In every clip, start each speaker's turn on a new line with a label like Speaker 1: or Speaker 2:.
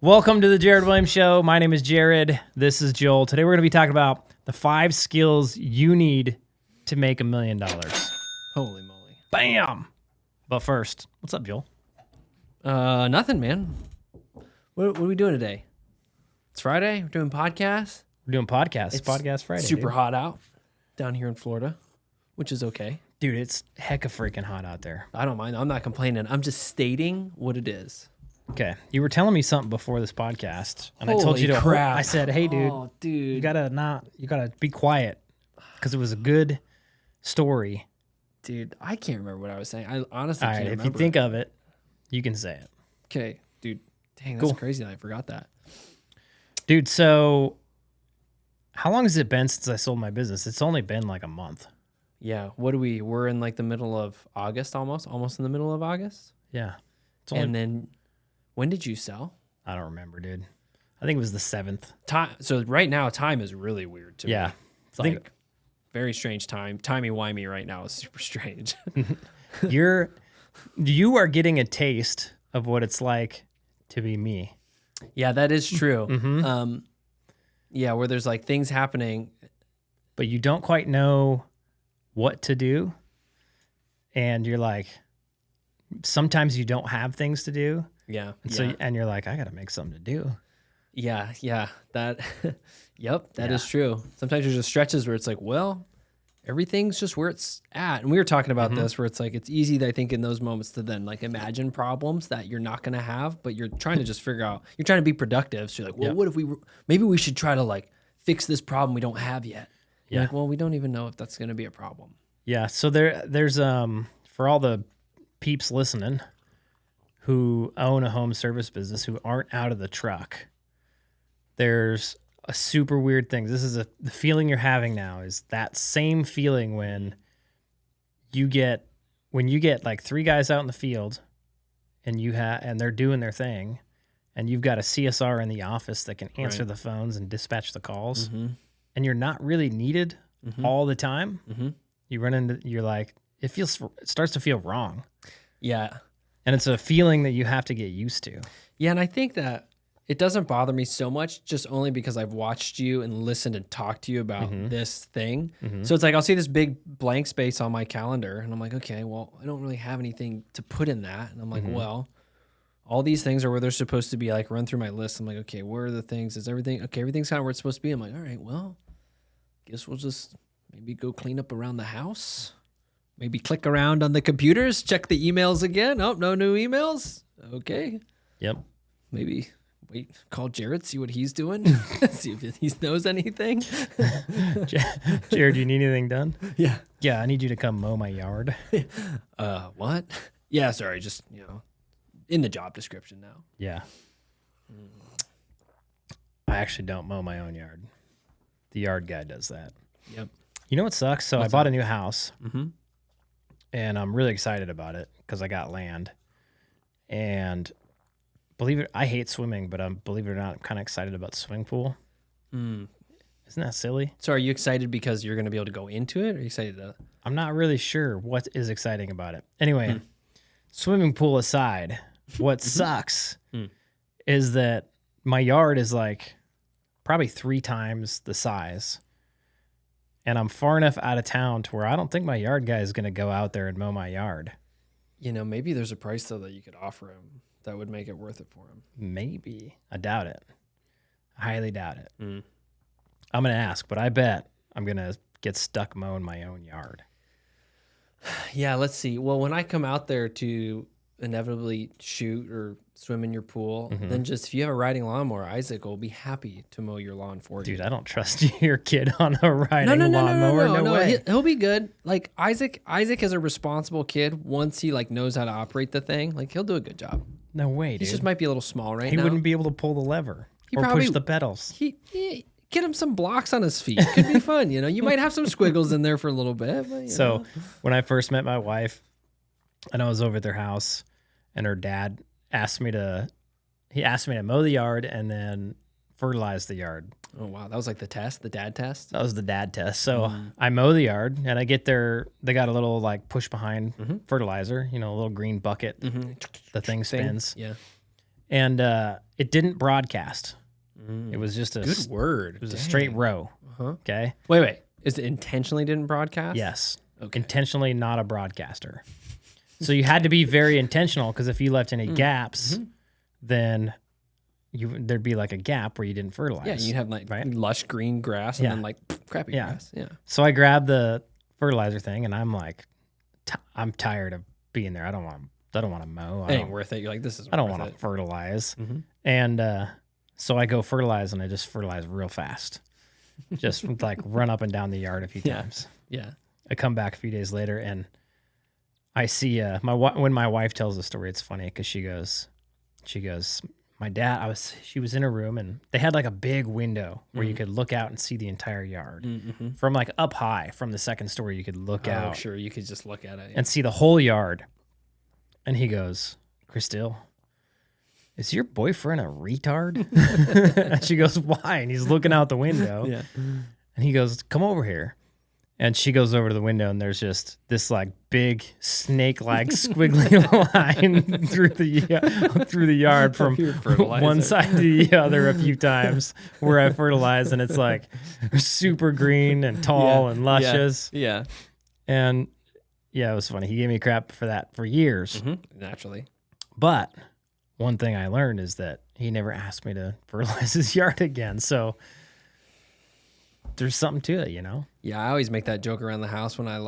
Speaker 1: Welcome to the Jared Williams Show. My name is Jared. This is Joel. Today we're going to be talking about the 5 skills you need to make $1 million.
Speaker 2: Holy moly.
Speaker 1: Bam! But first, what's up, Joel?
Speaker 2: Nothing, man. What are we doing today? It's Friday. We're doing podcasts.
Speaker 1: We're doing podcasts.
Speaker 2: It's
Speaker 1: Podcast Friday.
Speaker 2: Super
Speaker 1: dude.
Speaker 2: hot out down here in Florida, which is okay.
Speaker 1: Dude, it's hecka freaking hot out there.
Speaker 2: I don't mind. I'm not complaining. I'm just stating what it is.
Speaker 1: Okay. You were telling me something before this podcast, and I told you to
Speaker 2: crap.
Speaker 1: I said, hey, dude,
Speaker 2: Oh, dude.
Speaker 1: you gotta be quiet because it was a good story.
Speaker 2: Dude, I can't remember what I was saying. I honestly
Speaker 1: All
Speaker 2: can't
Speaker 1: right,
Speaker 2: remember.
Speaker 1: if you think of it, you can say it.
Speaker 2: Okay, dude. Dang, that's
Speaker 1: Cool.
Speaker 2: crazy that I forgot that.
Speaker 1: Dude, so how long has it been since I sold my business? It's only been like a month.
Speaker 2: Yeah, we're in like the middle of August almost in the middle of August.
Speaker 1: Yeah. It's only,
Speaker 2: And then when did you sell?
Speaker 1: I don't remember, dude. I think it was the 7th.
Speaker 2: Time. So right now, time is really weird to me.
Speaker 1: Yeah.
Speaker 2: It's like very strange time. Timey-wimey right now is super strange.
Speaker 1: You are getting a taste of what it's like to be me.
Speaker 2: Yeah, that is true.
Speaker 1: Mm-hmm.
Speaker 2: Yeah, where there's like things happening.
Speaker 1: But you don't quite know what to do. And you're like, sometimes you don't have things to do.
Speaker 2: Yeah.
Speaker 1: And
Speaker 2: yeah.
Speaker 1: so and you're like, I got to make something to do.
Speaker 2: Yeah. That, yep, that
Speaker 1: Yeah.
Speaker 2: is true. Sometimes there's just stretches where it's like, well, everything's just where it's at. And we were talking about this, where it's like, it's easy, I think, in those moments to then like imagine problems that you're not going to have, but you're trying to just figure out, you're trying to be productive. So you're like, well,
Speaker 1: Yep.
Speaker 2: what if maybe we should try to like fix this problem we don't have yet. You're
Speaker 1: Yeah.
Speaker 2: like, well, we don't even know if that's going to be a problem.
Speaker 1: Yeah. So there's for all the peeps listening who own a home service business who aren't out of the truck, there's a super weird thing. This is the feeling you're having now is that same feeling when you get like 3 guys out in the field and and they're doing their thing and you've got a CSR in the office that can answer
Speaker 2: Right.
Speaker 1: the phones and dispatch the calls
Speaker 2: Mm-hmm.
Speaker 1: and you're not really needed all the time.
Speaker 2: Mm-hmm.
Speaker 1: You're like, it starts to feel wrong.
Speaker 2: Yeah.
Speaker 1: And it's a feeling that you have to get used to.
Speaker 2: Yeah. And I think that it doesn't bother me so much just only because I've watched you and listened and talked to you about this thing. So it's like, I'll see this big blank space on my calendar and I'm like, okay, well, I don't really have anything to put in that. And I'm like, well, all these things are where they're supposed to be, like run through my list. I'm like, okay, where are the things? Is everything, okay, everything's kind of where it's supposed to be. I'm like, all right, well, guess we'll just maybe go clean up around the house. Maybe click around on the computers, check the emails again. Oh, no new emails. Okay.
Speaker 1: Yep.
Speaker 2: Maybe wait, call Jared, see what he's doing, see if he knows anything.
Speaker 1: Jared, do you need anything done?
Speaker 2: Yeah.
Speaker 1: Yeah, I need you to come mow my yard.
Speaker 2: What? Yeah, sorry, just, in the job description now.
Speaker 1: Yeah. I actually don't mow my own yard. The yard guy does that.
Speaker 2: Yep.
Speaker 1: You know what sucks? So
Speaker 2: What's
Speaker 1: I bought a new house
Speaker 2: Mm-hmm.
Speaker 1: and I'm really excited about it because I got land. And I hate swimming, but believe it or not, I'm kind of excited about the swimming pool.
Speaker 2: Mm.
Speaker 1: Isn't that silly?
Speaker 2: So are you excited because you're going to be able to go into it? Or are you excited to...
Speaker 1: I'm not really sure what is exciting about it. Anyway, swimming pool aside, what sucks is that my yard is like probably 3 times the size. And I'm far enough out of town to where I don't think my yard guy is going to go out there and mow my yard.
Speaker 2: Maybe there's a price, though, that you could offer him that would make it worth it for him.
Speaker 1: Maybe. I doubt it. I highly doubt it.
Speaker 2: Mm.
Speaker 1: I'm going to ask, but I bet I'm going to get stuck mowing my own yard.
Speaker 2: Yeah, let's see. Well, when I come out there to inevitably shoot or swim in your pool, then just if you have a riding lawnmower, Isaac will be happy to mow your lawn for you.
Speaker 1: Dude, I don't trust your kid on a riding lawnmower. No way.
Speaker 2: He'll be good. Like Isaac is a responsible kid. Once he like knows how to operate the thing, like he'll do a good job.
Speaker 1: No way,
Speaker 2: He
Speaker 1: dude.
Speaker 2: just might be a little small right
Speaker 1: He
Speaker 2: now.
Speaker 1: wouldn't be able to pull the lever
Speaker 2: He
Speaker 1: or
Speaker 2: probably-
Speaker 1: push the pedals.
Speaker 2: He get him some blocks on his feet. Could be fun. You might have some squiggles in there for a little bit. But,
Speaker 1: So when I first met my wife and I was over at their house and her dad asked me to mow the yard and then fertilize the yard.
Speaker 2: Oh wow, that was like the dad test.
Speaker 1: That was the dad test. So I mow the yard and I get there. They got a little like push behind fertilizer, a little green bucket. The thing spins.
Speaker 2: Yeah.
Speaker 1: and it didn't broadcast. It was just a
Speaker 2: Good word.
Speaker 1: It was a straight row. Okay.
Speaker 2: Wait. Is it intentionally didn't broadcast?
Speaker 1: Yes.
Speaker 2: Okay.
Speaker 1: Intentionally not a broadcaster. So you had to be very intentional, because if you left any gaps, then there'd be like a gap where you didn't fertilize.
Speaker 2: Yeah, you'd have like lush green grass and then like crappy grass. Yeah.
Speaker 1: So I grabbed the fertilizer thing, and I'm like, I'm tired of being there. I don't want to mow.
Speaker 2: It ain't worth it. You're like, this is.
Speaker 1: I don't want to fertilize. And so I go fertilize, and I just fertilize real fast. Just like run up and down the yard a few times.
Speaker 2: Yeah.
Speaker 1: I come back a few days later, and I see when my wife tells the story, it's funny because she goes, my dad, she was in a room, and they had like a big window where you could look out and see the entire yard from like up high from the second story. You could look out.
Speaker 2: Oh, sure. You could just look at it
Speaker 1: and see the whole yard. And he goes, Christille, is your boyfriend a retard? And she goes, why? And he's looking out the window.
Speaker 2: Yeah.
Speaker 1: And he goes, come over here. And she goes over to the window, and there's just this like big snake-like squiggly line through the yard from one side to the other a few times where I fertilize, and it's like super green and tall and luscious.
Speaker 2: Yeah.
Speaker 1: And yeah, it was funny. He gave me crap for that for years.
Speaker 2: Naturally.
Speaker 1: But one thing I learned is that he never asked me to fertilize his yard again. So there's something to it, you know?
Speaker 2: Yeah, I always make that joke around the house when I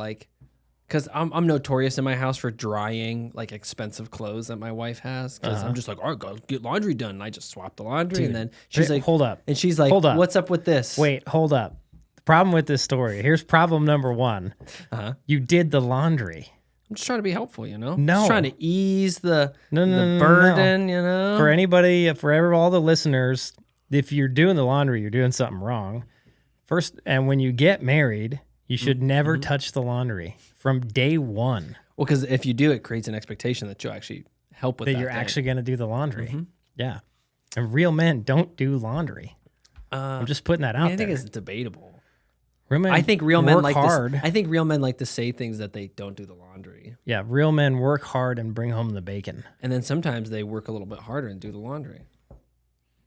Speaker 2: because I'm notorious in my house for drying like expensive clothes that my wife has. Because I'm just like, all right, go get laundry done. And I just swap the laundry.
Speaker 1: Dude,
Speaker 2: and then she's like,
Speaker 1: hold up.
Speaker 2: And she's like,
Speaker 1: hold up.
Speaker 2: What's up with this?
Speaker 1: Wait, hold up. The problem with this story, here's problem number one. You did the laundry.
Speaker 2: I'm just trying to be helpful, you know?
Speaker 1: No.
Speaker 2: Just trying to ease the
Speaker 1: No,
Speaker 2: burden, you know?
Speaker 1: For anybody, all the listeners, if you're doing the laundry, you're doing something wrong. First, and when you get married, you should never touch the laundry from day one.
Speaker 2: Well, because if you do, it creates an expectation that you'll actually help with that.
Speaker 1: That you're
Speaker 2: thing.
Speaker 1: actually going to do the laundry. Yeah. And real men don't do laundry. I'm just putting that out there.
Speaker 2: I think it's debatable.
Speaker 1: I think real men
Speaker 2: like
Speaker 1: hard.
Speaker 2: I think real men like to say things that they don't do the laundry.
Speaker 1: Yeah, real men work hard and bring home the bacon.
Speaker 2: And then sometimes they work a little bit harder and do the laundry.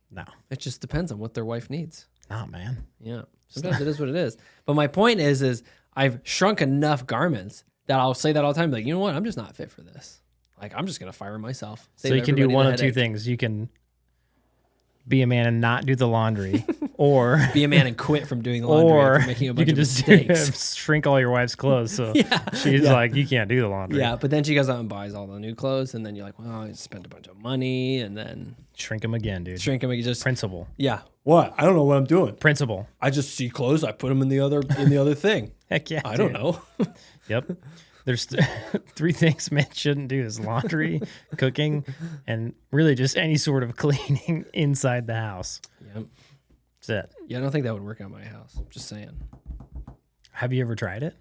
Speaker 1: No.
Speaker 2: It just depends on what their wife needs.
Speaker 1: Nah, man.
Speaker 2: Yeah. Sometimes it is what it is. But my point is I've shrunk enough garments that I'll say that all the time. Like, you know what? I'm just not fit for this. Like, I'm just going to fire myself.
Speaker 1: So you can do one of two things. You can be a man and not do the laundry, or
Speaker 2: be a man and quit from doing the laundry
Speaker 1: or
Speaker 2: after making a bunch
Speaker 1: you can
Speaker 2: of
Speaker 1: just
Speaker 2: mistakes.
Speaker 1: shrink all your wife's clothes. So she's like, you can't do the laundry.
Speaker 2: Yeah, but then she goes out and buys all the new clothes, and then you're like, well, I spent a bunch of money, and then
Speaker 1: shrink them again, dude.
Speaker 2: Shrink them. Just
Speaker 1: principle.
Speaker 2: Yeah. What? I don't know what I'm doing.
Speaker 1: Principle.
Speaker 2: I just see clothes. I put them in the other thing.
Speaker 1: Heck yeah.
Speaker 2: I don't know.
Speaker 1: Yep. There's three things men shouldn't do: is laundry, cooking, and really just any sort of cleaning inside the house.
Speaker 2: Yep.
Speaker 1: That's it.
Speaker 2: Yeah, I don't think that would work at my house. I'm just saying.
Speaker 1: Have you ever tried it?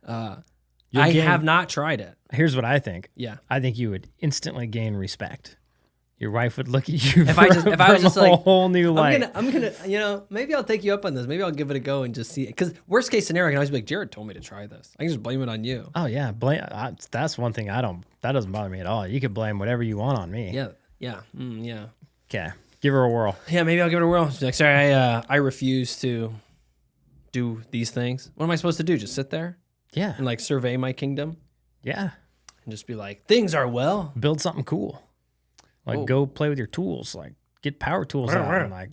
Speaker 2: I have not tried it.
Speaker 1: Here's what I think.
Speaker 2: Yeah.
Speaker 1: I think you would instantly gain respect. Your wife would look at you
Speaker 2: if I was just
Speaker 1: a
Speaker 2: like
Speaker 1: whole new light.
Speaker 2: I'm gonna, you know, maybe I'll take you up on this. Maybe I'll give it a go and just see it. Because worst case scenario, I can always be like, Jared told me to try this. I can just blame it on you.
Speaker 1: Oh yeah, that's one thing that doesn't bother me at all. You can blame whatever you want on me.
Speaker 2: Yeah, yeah, yeah.
Speaker 1: Okay, give her a whirl.
Speaker 2: Yeah, maybe I'll give it a whirl. Like, sorry, I refuse to do these things. What am I supposed to do? Just sit there?
Speaker 1: Yeah.
Speaker 2: And like survey my kingdom?
Speaker 1: Yeah.
Speaker 2: And just be like, things are well.
Speaker 1: Build something cool. Like go play with your tools. Like get power tools out and like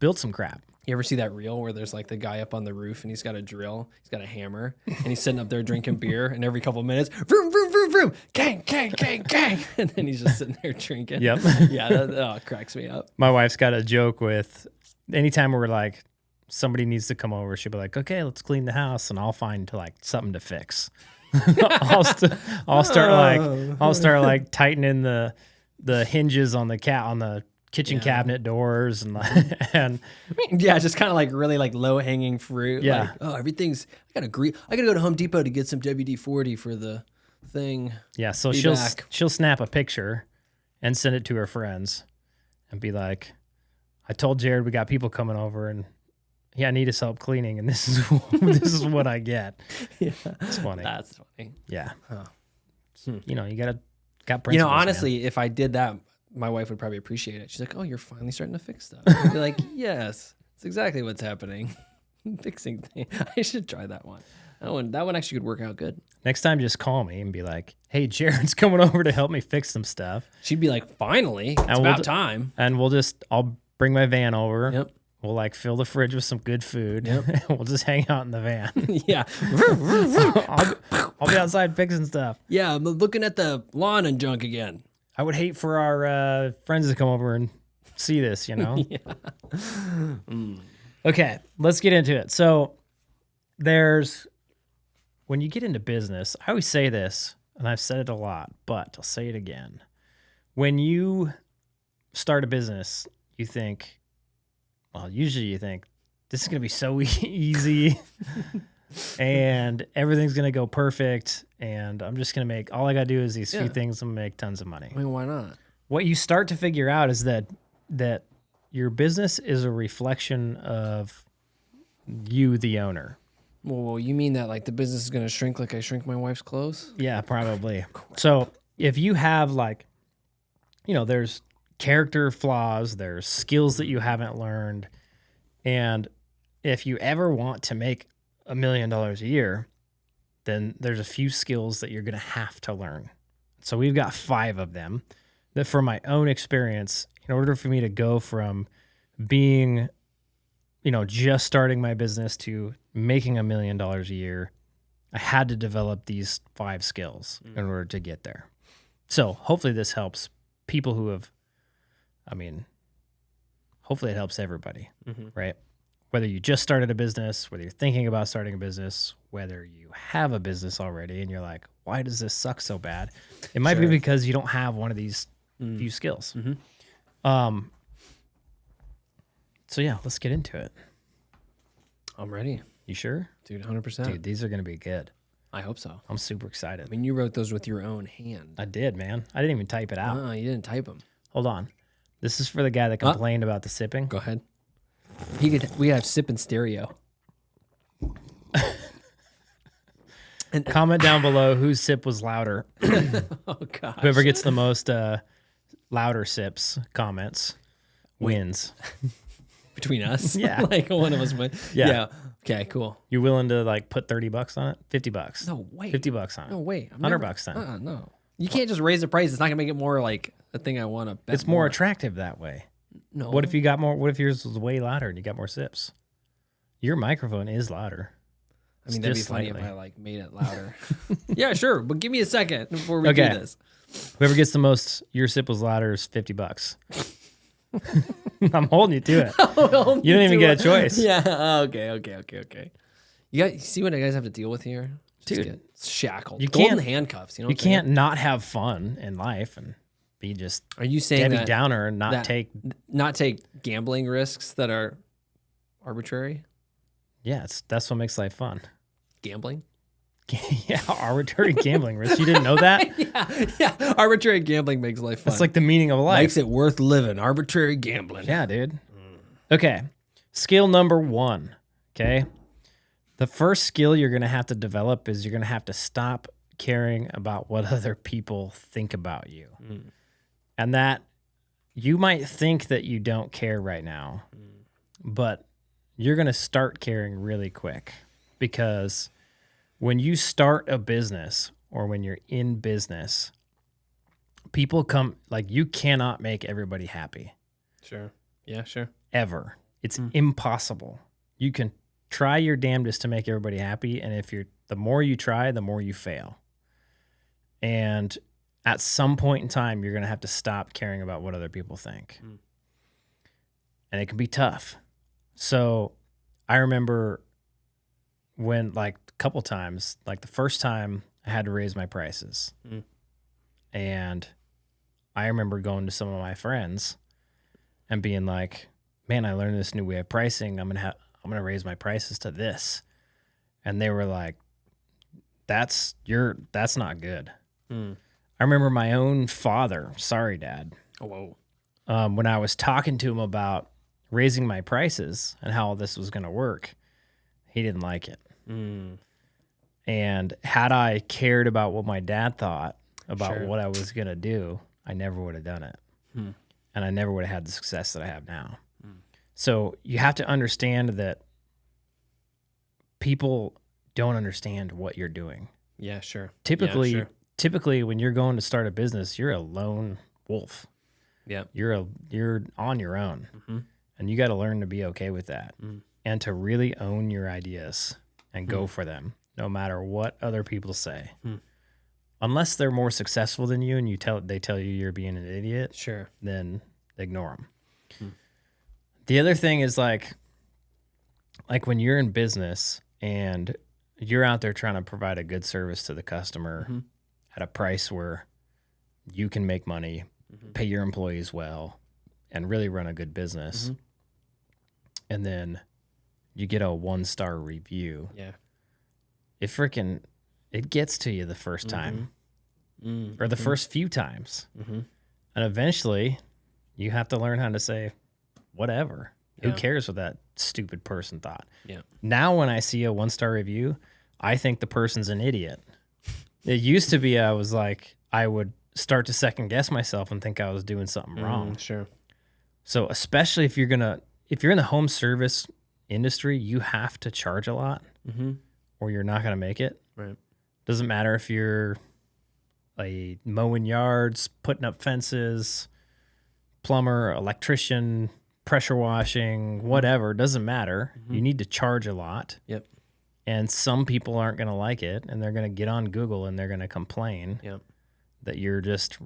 Speaker 1: build some crap.
Speaker 2: You ever see that reel where there's like the guy up on the roof and he's got a drill, he's got a hammer, and he's sitting up there drinking beer, and every couple of minutes, vroom, vroom, vroom, vroom, gang, gang, gang, gang. And then he's just sitting there drinking.
Speaker 1: Yep.
Speaker 2: Yeah, that cracks me up.
Speaker 1: My wife's got a joke with anytime we're like, somebody needs to come over, she'll be like, okay, let's clean the house, and I'll find like something to fix. I'll start like tightening the hinges on the kitchen cabinet doors and
Speaker 2: yeah, just kind of like really like low hanging fruit.
Speaker 1: Yeah.
Speaker 2: Like, oh, everything's. I gotta go to Home Depot to get some WD-40 for the thing.
Speaker 1: Yeah, so she'll snap a picture and send it to her friends and be like, I told Jared we got people coming over and I need his help cleaning, and this is what I get.
Speaker 2: Yeah,
Speaker 1: it's funny.
Speaker 2: That's funny.
Speaker 1: Yeah.
Speaker 2: Huh.
Speaker 1: You know, you gotta Got principles, man.
Speaker 2: honestly, if I did that, my wife would probably appreciate it. She's like, "Oh, you're finally starting to fix stuff." I'd be like, "Yes, that's exactly what's happening. Fixing things. I should try that one. That one actually could work out good."
Speaker 1: Next time, just call me and be like, "Hey, Jared's coming over to help me fix some stuff."
Speaker 2: She'd be like, "Finally, it's about time."
Speaker 1: And I'll bring my van over.
Speaker 2: Yep.
Speaker 1: We'll like fill the fridge with some good food.
Speaker 2: Yep.
Speaker 1: And we'll just hang out in the van.
Speaker 2: Yeah.
Speaker 1: I'll be outside fixing stuff.
Speaker 2: Yeah, I'm looking at the lawn and junk again.
Speaker 1: I would hate for our friends to come over and see this, you know?
Speaker 2: Yeah.
Speaker 1: Okay, let's get into it. So when you get into business, I always say this, and I've said it a lot, but I'll say it again. When you start a business, usually you think, this is going to be so easy and everything's going to go perfect. And I'm just going to all I got to do is these few things and make tons of money.
Speaker 2: I mean, why not?
Speaker 1: What you start to figure out is that your business is a reflection of you, the owner.
Speaker 2: Well, you mean that like the business is going to shrink like I shrink my wife's clothes?
Speaker 1: Yeah, probably. So if you have there's character flaws, there's skills that you haven't learned. And if you ever want to make $1 million a year, then there's a few skills that you're going to have to learn. So we've got 5 of them that from my own experience, in order for me to go from being, just starting my business to making $1 million a year, I had to develop these 5 skills in order to get there. So hopefully this helps people who have, hopefully it helps everybody, right? Whether you just started a business, whether you're thinking about starting a business, whether you have a business already and you're like, why does this suck so bad? It might be because you don't have one of these few skills. So yeah, let's get into it.
Speaker 2: I'm ready.
Speaker 1: You sure?
Speaker 2: Dude, 100%.
Speaker 1: Dude, these are going to be good.
Speaker 2: I hope so.
Speaker 1: I'm super excited.
Speaker 2: I mean, you wrote those with your own hand.
Speaker 1: I did, man. I didn't even type it out.
Speaker 2: No, you didn't type them.
Speaker 1: Hold on. This is for the guy that complained about the sipping.
Speaker 2: Go ahead. We have sip in stereo.
Speaker 1: And comment down below whose sip was louder.
Speaker 2: Oh gosh.
Speaker 1: Whoever gets the most louder sips comments wins.
Speaker 2: Between us?
Speaker 1: Yeah.
Speaker 2: Like one of us wins. Yeah. Okay, cool.
Speaker 1: You willing to like put $30 on it? $50.
Speaker 2: No, wait.
Speaker 1: $50 on it.
Speaker 2: No, wait.
Speaker 1: $100 then.
Speaker 2: No. You can't just raise the price. It's not gonna make it more like a thing I want to bet.
Speaker 1: It's more attractive that way.
Speaker 2: No.
Speaker 1: What if you got more? What if yours was way louder and you got more sips? Your microphone is louder.
Speaker 2: I mean, that'd be funny if I like made it louder. Yeah, sure. But give me a second before we do this.
Speaker 1: Whoever gets the most, your sip was louder is $50. I'm holding you to it. You don't even get a choice.
Speaker 2: Yeah. Okay. You see what you guys have to deal with here? Just
Speaker 1: Dude,
Speaker 2: get shackled.
Speaker 1: You
Speaker 2: Golden
Speaker 1: can't,
Speaker 2: handcuffs.
Speaker 1: You can't not have fun in life and be just
Speaker 2: Are you saying
Speaker 1: Debbie
Speaker 2: that,
Speaker 1: Downer and not take
Speaker 2: gambling risks that are arbitrary?
Speaker 1: Yeah, that's what makes life fun.
Speaker 2: Gambling?
Speaker 1: Yeah, arbitrary gambling risk. You didn't know that?
Speaker 2: Yeah. Arbitrary gambling makes life fun.
Speaker 1: That's like the meaning of life.
Speaker 2: Makes it worth living. Arbitrary gambling.
Speaker 1: Yeah, dude. Okay. Skill number 1. Okay. The first skill you're going to have to develop is you're going to have to stop caring about what other people think about you. And that you might think that you don't care right now, but you're going to start caring really quick, because when you start a business or when you're in business, people come, like, you cannot make everybody happy.
Speaker 2: Sure. Yeah, sure.
Speaker 1: Ever. It's impossible. You can try your damnedest to make everybody happy, and the more you try, the more you fail. And at some point in time, you're going to have to stop caring about what other people think. And it can be tough. So I remember when, like, a couple times, like the first time I had to raise my prices. And I remember going to some of my friends and being like, man, I learned this new way of pricing. I'm going to raise my prices to this. And they were like, that's not good. I remember my own father, sorry, Dad.
Speaker 2: Oh, whoa.
Speaker 1: When I was talking to him about raising my prices and how this was going to work, he didn't like it. And had I cared about what my dad thought, about what I was going to do, I never would have done it. And I never would have had the success that I have now. So you have to understand that people don't understand what you're doing.
Speaker 2: Yeah, sure.
Speaker 1: Typically when you're going to start a business, you're a lone wolf.
Speaker 2: Yeah.
Speaker 1: You're on your own. And you got to learn to be okay with that and to really own your ideas and go for them, no matter what other people say. Unless they're more successful than you and they tell you you're being an idiot,
Speaker 2: sure,
Speaker 1: then ignore them. The other thing is like when you're in business and you're out there trying to provide a good service to the customer at a price where you can make money, pay your employees well, and really run a good business. And then you get a 1-star review.
Speaker 2: Yeah.
Speaker 1: It gets to you the first time or the first few times. And eventually you have to learn how to say, whatever. Who cares what that stupid person thought?
Speaker 2: Yeah.
Speaker 1: Now when I see a 1-star review, I think the person's an idiot. It used to be I would start to second guess myself and think I was doing something wrong.
Speaker 2: Sure.
Speaker 1: So especially if you're in the home service industry, you have to charge a lot or you're not going to make it.
Speaker 2: Right.
Speaker 1: Doesn't matter if you're mowing yards, putting up fences, plumber, electrician, pressure washing, whatever, doesn't matter. You need to charge a lot.
Speaker 2: Yep.
Speaker 1: And some people aren't going to like it and they're going to get on Google and they're going to complain that you're just,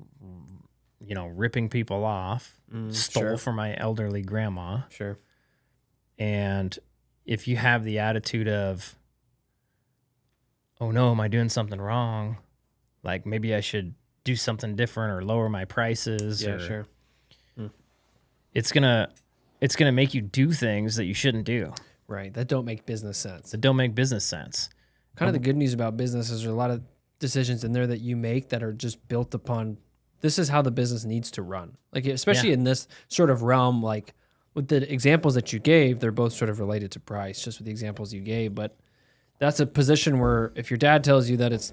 Speaker 1: ripping people off, stole from my elderly grandma.
Speaker 2: Sure.
Speaker 1: And if you have the attitude of, oh no, am I doing something wrong? Like maybe I should do something different or lower my prices.
Speaker 2: Yeah, sure.
Speaker 1: It's gonna make you do things that you shouldn't do.
Speaker 2: Right. That don't make business sense.
Speaker 1: Kind
Speaker 2: of the good news about business is there's a lot of decisions in there that you make that are just built upon this is how the business needs to run. Like especially in this sort of realm, like with the examples that you gave, they're both sort of related to price, just with the examples you gave. But that's a position where if your dad tells you that it's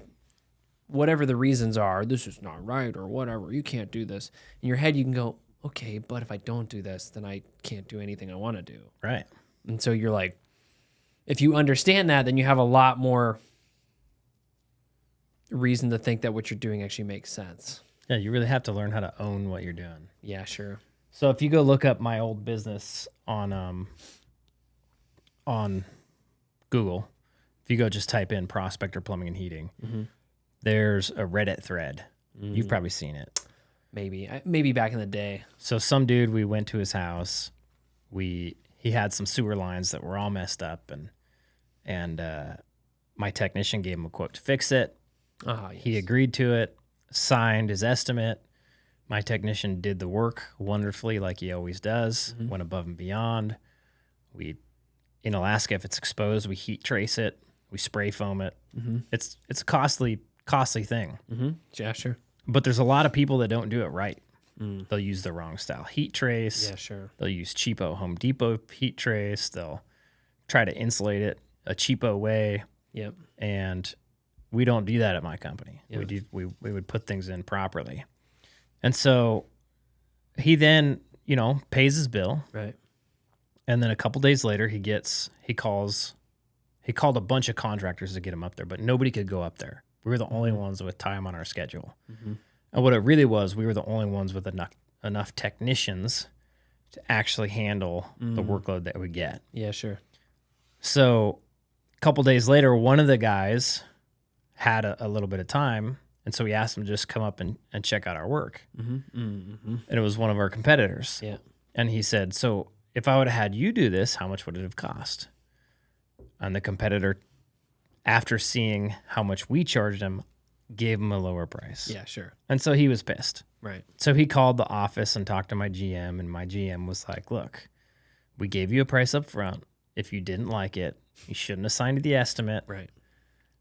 Speaker 2: whatever the reasons are, this is not right or whatever, you can't do this. In your head, you can go, okay, but if I don't do this, then I can't do anything I want to do.
Speaker 1: Right.
Speaker 2: And so you're like, if you understand that, then you have a lot more reason to think that what you're doing actually makes sense.
Speaker 1: Yeah, you really have to learn how to own what you're doing.
Speaker 2: Yeah, sure.
Speaker 1: So if you go look up my old business on Google, if you go just type in Prospector Plumbing and Heating, there's a Reddit thread. You've probably seen it.
Speaker 2: Maybe back in the day.
Speaker 1: So some dude, we went to his house. He had some sewer lines that were all messed up, and my technician gave him a quote to fix it.
Speaker 2: Yes.
Speaker 1: He agreed to it, signed his estimate. My technician did the work wonderfully, like he always does. Went above and beyond. In Alaska, if it's exposed, we heat trace it, we spray foam it. It's a costly thing.
Speaker 2: Yeah, sure.
Speaker 1: But there's a lot of people that don't do it right. They'll use the wrong style heat trace.
Speaker 2: Yeah, sure.
Speaker 1: They'll use cheapo Home Depot heat trace. They'll try to insulate it a cheapo way.
Speaker 2: Yep.
Speaker 1: And we don't do that at my company.
Speaker 2: Yeah.
Speaker 1: We would put things in properly. And so he then, pays his bill.
Speaker 2: Right.
Speaker 1: And then a couple days later he called a bunch of contractors to get him up there, but nobody could go up there. We were the only ones with time on our schedule. And what it really was, we were the only ones with enough technicians to actually handle the workload that we get.
Speaker 2: Yeah, sure.
Speaker 1: So a couple days later, one of the guys had a little bit of time, and so we asked him to just come up and check out our work. And it was one of our competitors.
Speaker 2: Yeah.
Speaker 1: And he said, so if I would have had you do this, how much would it have cost? And the competitor, after seeing how much we charged him, gave him a lower price.
Speaker 2: Yeah, sure.
Speaker 1: And so he was pissed.
Speaker 2: Right.
Speaker 1: So he called the office and talked to my GM, and my GM was like, look, we gave you a price up front. If you didn't like it, you shouldn't have signed the estimate.
Speaker 2: Right.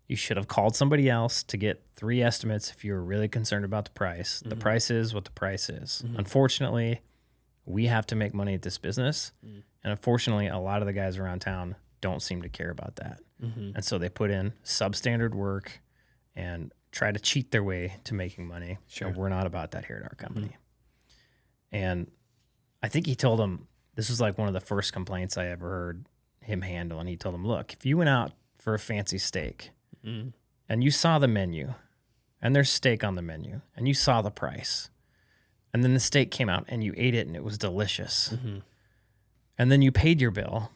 Speaker 1: You should have called somebody else to get 3 estimates if you were really concerned about the price. The price is what the price is. Unfortunately, we have to make money at this business. And unfortunately, a lot of the guys around town don't seem to care about that. And so they put in substandard work and try to cheat their way to making money.
Speaker 2: Sure.
Speaker 1: And we're not about that here at our company. And I think he told him, this was like one of the first complaints I ever heard him handle. And he told him, look, if you went out for a fancy steak and you saw the menu and there's steak on the menu and you saw the price and then the steak came out and you ate it and it was delicious. And then you paid your bill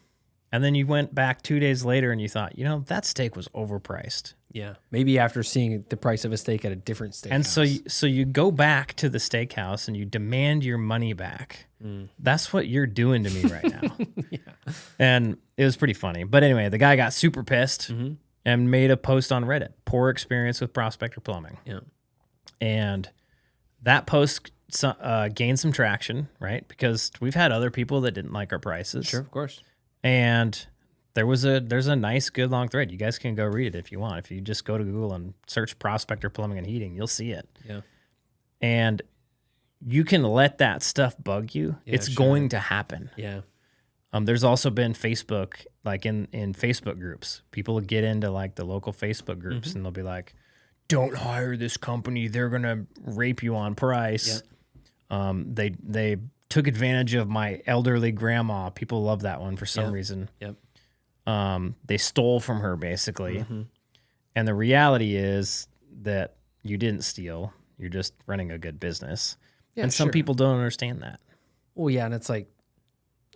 Speaker 1: and then you went back 2 days later and you thought, you know, that steak was overpriced.
Speaker 2: Yeah. Maybe after seeing the price of a steak at a different steakhouse.
Speaker 1: And so you go back to the steakhouse and you demand your money back. That's what you're doing to me right now.
Speaker 2: Yeah.
Speaker 1: And it was pretty funny. But anyway, the guy got super pissed and made a post on Reddit. Poor experience with Prospector Plumbing.
Speaker 2: Yeah.
Speaker 1: And that post gained some traction, right? Because we've had other people that didn't like our prices.
Speaker 2: Sure, of course.
Speaker 1: And there's a nice, good long thread. You guys can go read it if you want. If you just go to Google and search Prospector Plumbing and Heating, you'll see it.
Speaker 2: Yeah.
Speaker 1: And you can let that stuff bug you.
Speaker 2: Yeah,
Speaker 1: it's
Speaker 2: sure.
Speaker 1: going to happen.
Speaker 2: Yeah.
Speaker 1: There's also been Facebook, like in Facebook groups. People get into like the local Facebook groups and they'll be like, don't hire this company. They're going to rape you on price. Yep. They took advantage of my elderly grandma. People love that one for some reason.
Speaker 2: Yep.
Speaker 1: They stole from her basically. And the reality is that you didn't steal. You're just running a good business.
Speaker 2: Yeah,
Speaker 1: and some people don't understand that.
Speaker 2: Well, yeah. And it's like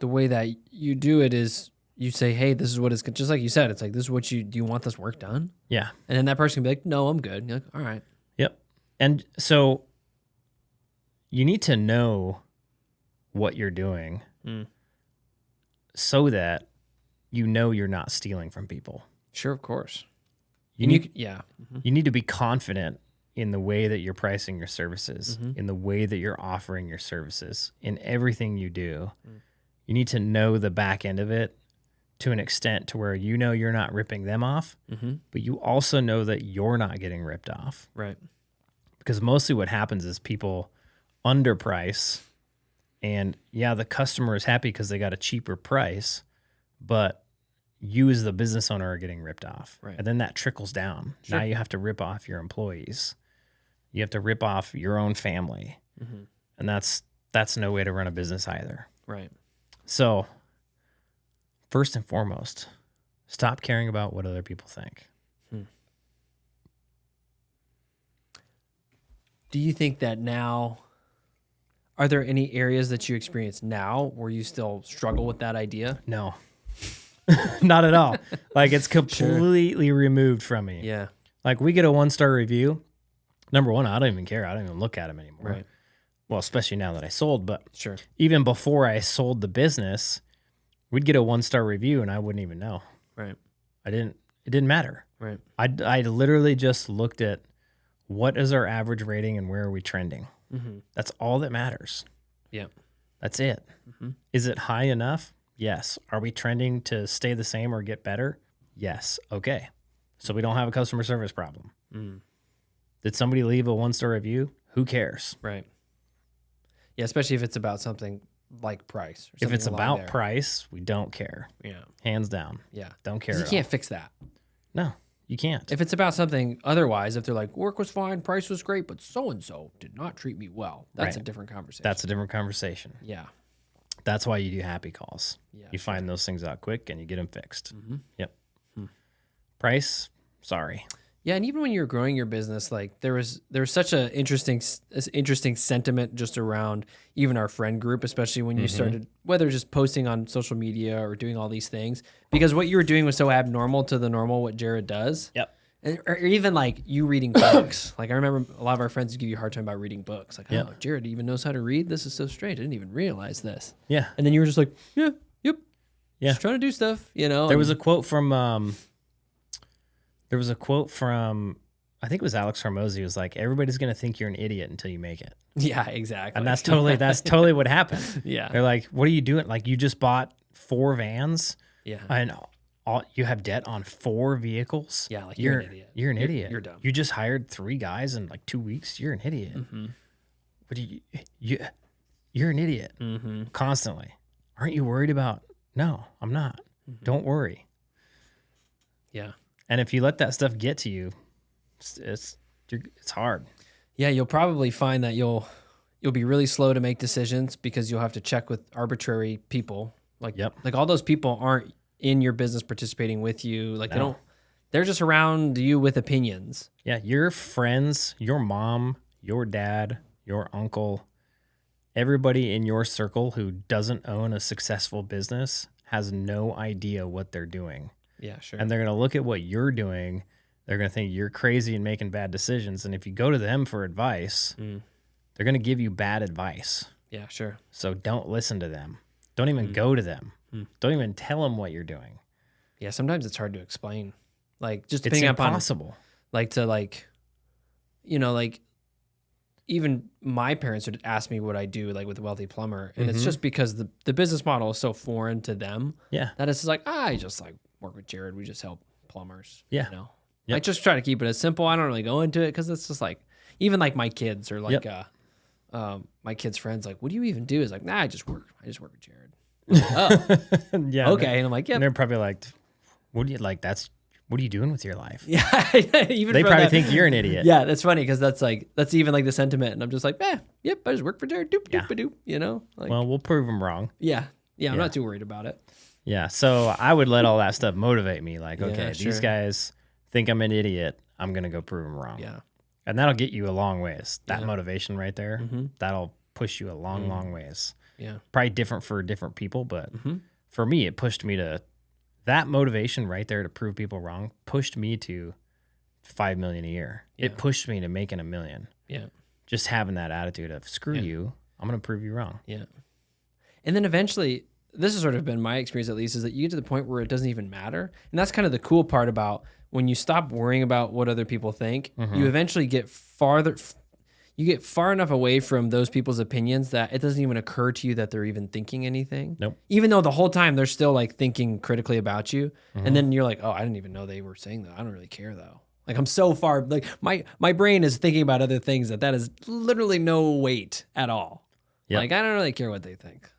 Speaker 2: the way that you do it is you say, hey, this is what it's just like you said. It's like, this is what do you want this work done?
Speaker 1: Yeah.
Speaker 2: And then that person can be like, no, I'm good. And you're like, all right.
Speaker 1: Yep. And so you need to know what you're doing so that you know you're not stealing from people.
Speaker 2: Sure, of course.
Speaker 1: You need to be confident in the way that you're pricing your services, in the way that you're offering your services, in everything you do. You need to know the back end of it to an extent to where you know you're not ripping them off, but you also know that you're not getting ripped off.
Speaker 2: Right.
Speaker 1: Because mostly what happens is people underprice, and yeah, the customer is happy because they got a cheaper price, but you as the business owner are getting ripped off.
Speaker 2: Right.
Speaker 1: And then that trickles down.
Speaker 2: Sure.
Speaker 1: Now you have to rip off your employees. You have to rip off your own family. And that's no way to run a business either.
Speaker 2: Right.
Speaker 1: So first and foremost, stop caring about what other people think.
Speaker 2: Do you think that now, are there any areas that you experience now where you still struggle with that idea?
Speaker 1: No, not at all. Like it's completely removed from me.
Speaker 2: Yeah.
Speaker 1: Like we get a 1-star review. Number one, I don't even care. I don't even look at them anymore.
Speaker 2: Right.
Speaker 1: Well, especially now that I sold, but
Speaker 2: Sure.
Speaker 1: even before I sold the business, we'd get a 1-star review and I wouldn't even know.
Speaker 2: Right.
Speaker 1: It didn't matter.
Speaker 2: Right.
Speaker 1: I literally just looked at what is our average rating and where are we trending. That's all that matters.
Speaker 2: Yeah.
Speaker 1: That's it. Is it high enough? Yes. Are we trending to stay the same or get better? Yes. Okay. So we don't have a customer service problem. Did somebody leave a 1-star review? Who cares?
Speaker 2: Right. Yeah, especially if it's about something like price. Or
Speaker 1: If it's
Speaker 2: something along
Speaker 1: about
Speaker 2: there.
Speaker 1: price, we don't care.
Speaker 2: Yeah.
Speaker 1: Hands down.
Speaker 2: Yeah.
Speaker 1: Don't care.
Speaker 2: You
Speaker 1: at
Speaker 2: can't
Speaker 1: all.
Speaker 2: fix that.
Speaker 1: No, you can't.
Speaker 2: If it's about something otherwise, if they're like, work was fine, price was great, but so-and-so did not treat me well, that's
Speaker 1: Right.
Speaker 2: a different conversation.
Speaker 1: That's a different conversation.
Speaker 2: Yeah.
Speaker 1: That's why you do happy calls.
Speaker 2: Yeah,
Speaker 1: You find those things out quick and you get them fixed. Yep.
Speaker 2: Hmm.
Speaker 1: Price, sorry.
Speaker 2: Yeah, and even when you're growing your business, like there was such a interesting sentiment just around even our friend group, especially when you started, whether just posting on social media or doing all these things, because what you were doing was so abnormal to the normal what Jared does.
Speaker 1: Yep.
Speaker 2: And, or even like you reading books. Like I remember a lot of our friends would give you a hard time about reading books. Like, oh, Jared even knows how to read. This is so strange. I didn't even realize this.
Speaker 1: Yeah.
Speaker 2: And then you were just like, yeah, yep.
Speaker 1: Yeah.
Speaker 2: Just trying to do stuff, you know.
Speaker 1: There was a quote from I think it was Alex Hormozy. He was like, everybody's gonna think you're an idiot until you make it.
Speaker 2: Yeah, exactly.
Speaker 1: And that's totally what happened.
Speaker 2: Yeah.
Speaker 1: They're like, what are you doing? Like you just bought 4 vans
Speaker 2: Yeah.
Speaker 1: and you have debt on 4 vehicles.
Speaker 2: Yeah, like you're an idiot.
Speaker 1: You're an idiot.
Speaker 2: You're dumb.
Speaker 1: You just hired 3 guys in like 2 weeks. You're an idiot. What do you're an idiot constantly. Aren't you worried about? No, I'm not. Don't worry.
Speaker 2: Yeah.
Speaker 1: And if you let that stuff get to you, It's hard.
Speaker 2: Yeah, you'll probably find that you'll be really slow to make decisions because you'll have to check with arbitrary people. Like all those people aren't in your business participating with you. Like they're just around you with opinions.
Speaker 1: Yeah, your friends, your mom, your dad, your uncle, everybody in your circle who doesn't own a successful business has no idea what they're doing.
Speaker 2: Yeah, sure.
Speaker 1: And they're going to look at what you're doing. They're going to think you're crazy and making bad decisions. And if you go to them for advice, they're going to give you bad advice.
Speaker 2: Yeah, sure.
Speaker 1: So don't listen to them. Don't even go to them. Don't even tell them what you're doing.
Speaker 2: Yeah, sometimes it's hard to explain. Like just
Speaker 1: It's
Speaker 2: depending upon
Speaker 1: impossible.
Speaker 2: Even my parents would ask me what I do like with Wealthy Plumber. And it's just because the business model is so foreign to them.
Speaker 1: Yeah.
Speaker 2: That it's like, I just like work with Jared. We just help plumbers.
Speaker 1: Yeah.
Speaker 2: You know?
Speaker 1: Yep.
Speaker 2: I just try to keep it as simple. I don't really go into it because it's just like, even like my kids are like, my kids' friends, like, what do you even do? Is like, nah, I just work with Jared. Oh,
Speaker 1: yeah.
Speaker 2: okay. And I'm like, yeah.
Speaker 1: And they're probably like, what are you doing with your life?
Speaker 2: Yeah. Even
Speaker 1: they probably think you're an idiot.
Speaker 2: Yeah. That's funny. Cause that's even like the sentiment. And I'm just like, yep. I just work for Jared. Doop, doop, doop, you know, like,
Speaker 1: well, we'll prove them wrong.
Speaker 2: Yeah. I'm not too worried about it.
Speaker 1: Yeah. So I would let all that stuff motivate me. Like, okay, these guys think I'm an idiot. I'm going to go prove them wrong.
Speaker 2: Yeah.
Speaker 1: And that'll get you a long ways. That motivation right there, that'll push you a long, long ways.
Speaker 2: Yeah.
Speaker 1: Probably different for different people, but for me, it pushed me to that motivation right there to prove people wrong pushed me to $5 million a year. Yeah. It pushed me to making $1 million.
Speaker 2: Yeah.
Speaker 1: Just having that attitude of screw you, I'm going to prove you wrong.
Speaker 2: Yeah. And then eventually, this has sort of been my experience at least, is that you get to the point where it doesn't even matter. And that's kind of the cool part about when you stop worrying about what other people think, you eventually get you get far enough away from those people's opinions that it doesn't even occur to you that they're even thinking anything.
Speaker 1: Nope.
Speaker 2: Even though the whole time they're still like thinking critically about you. And then you're like, oh, I didn't even know they were saying that. I don't really care though. Like I'm so far, like my brain is thinking about other things that is literally no weight at all. Yep. Like I don't really care what they think.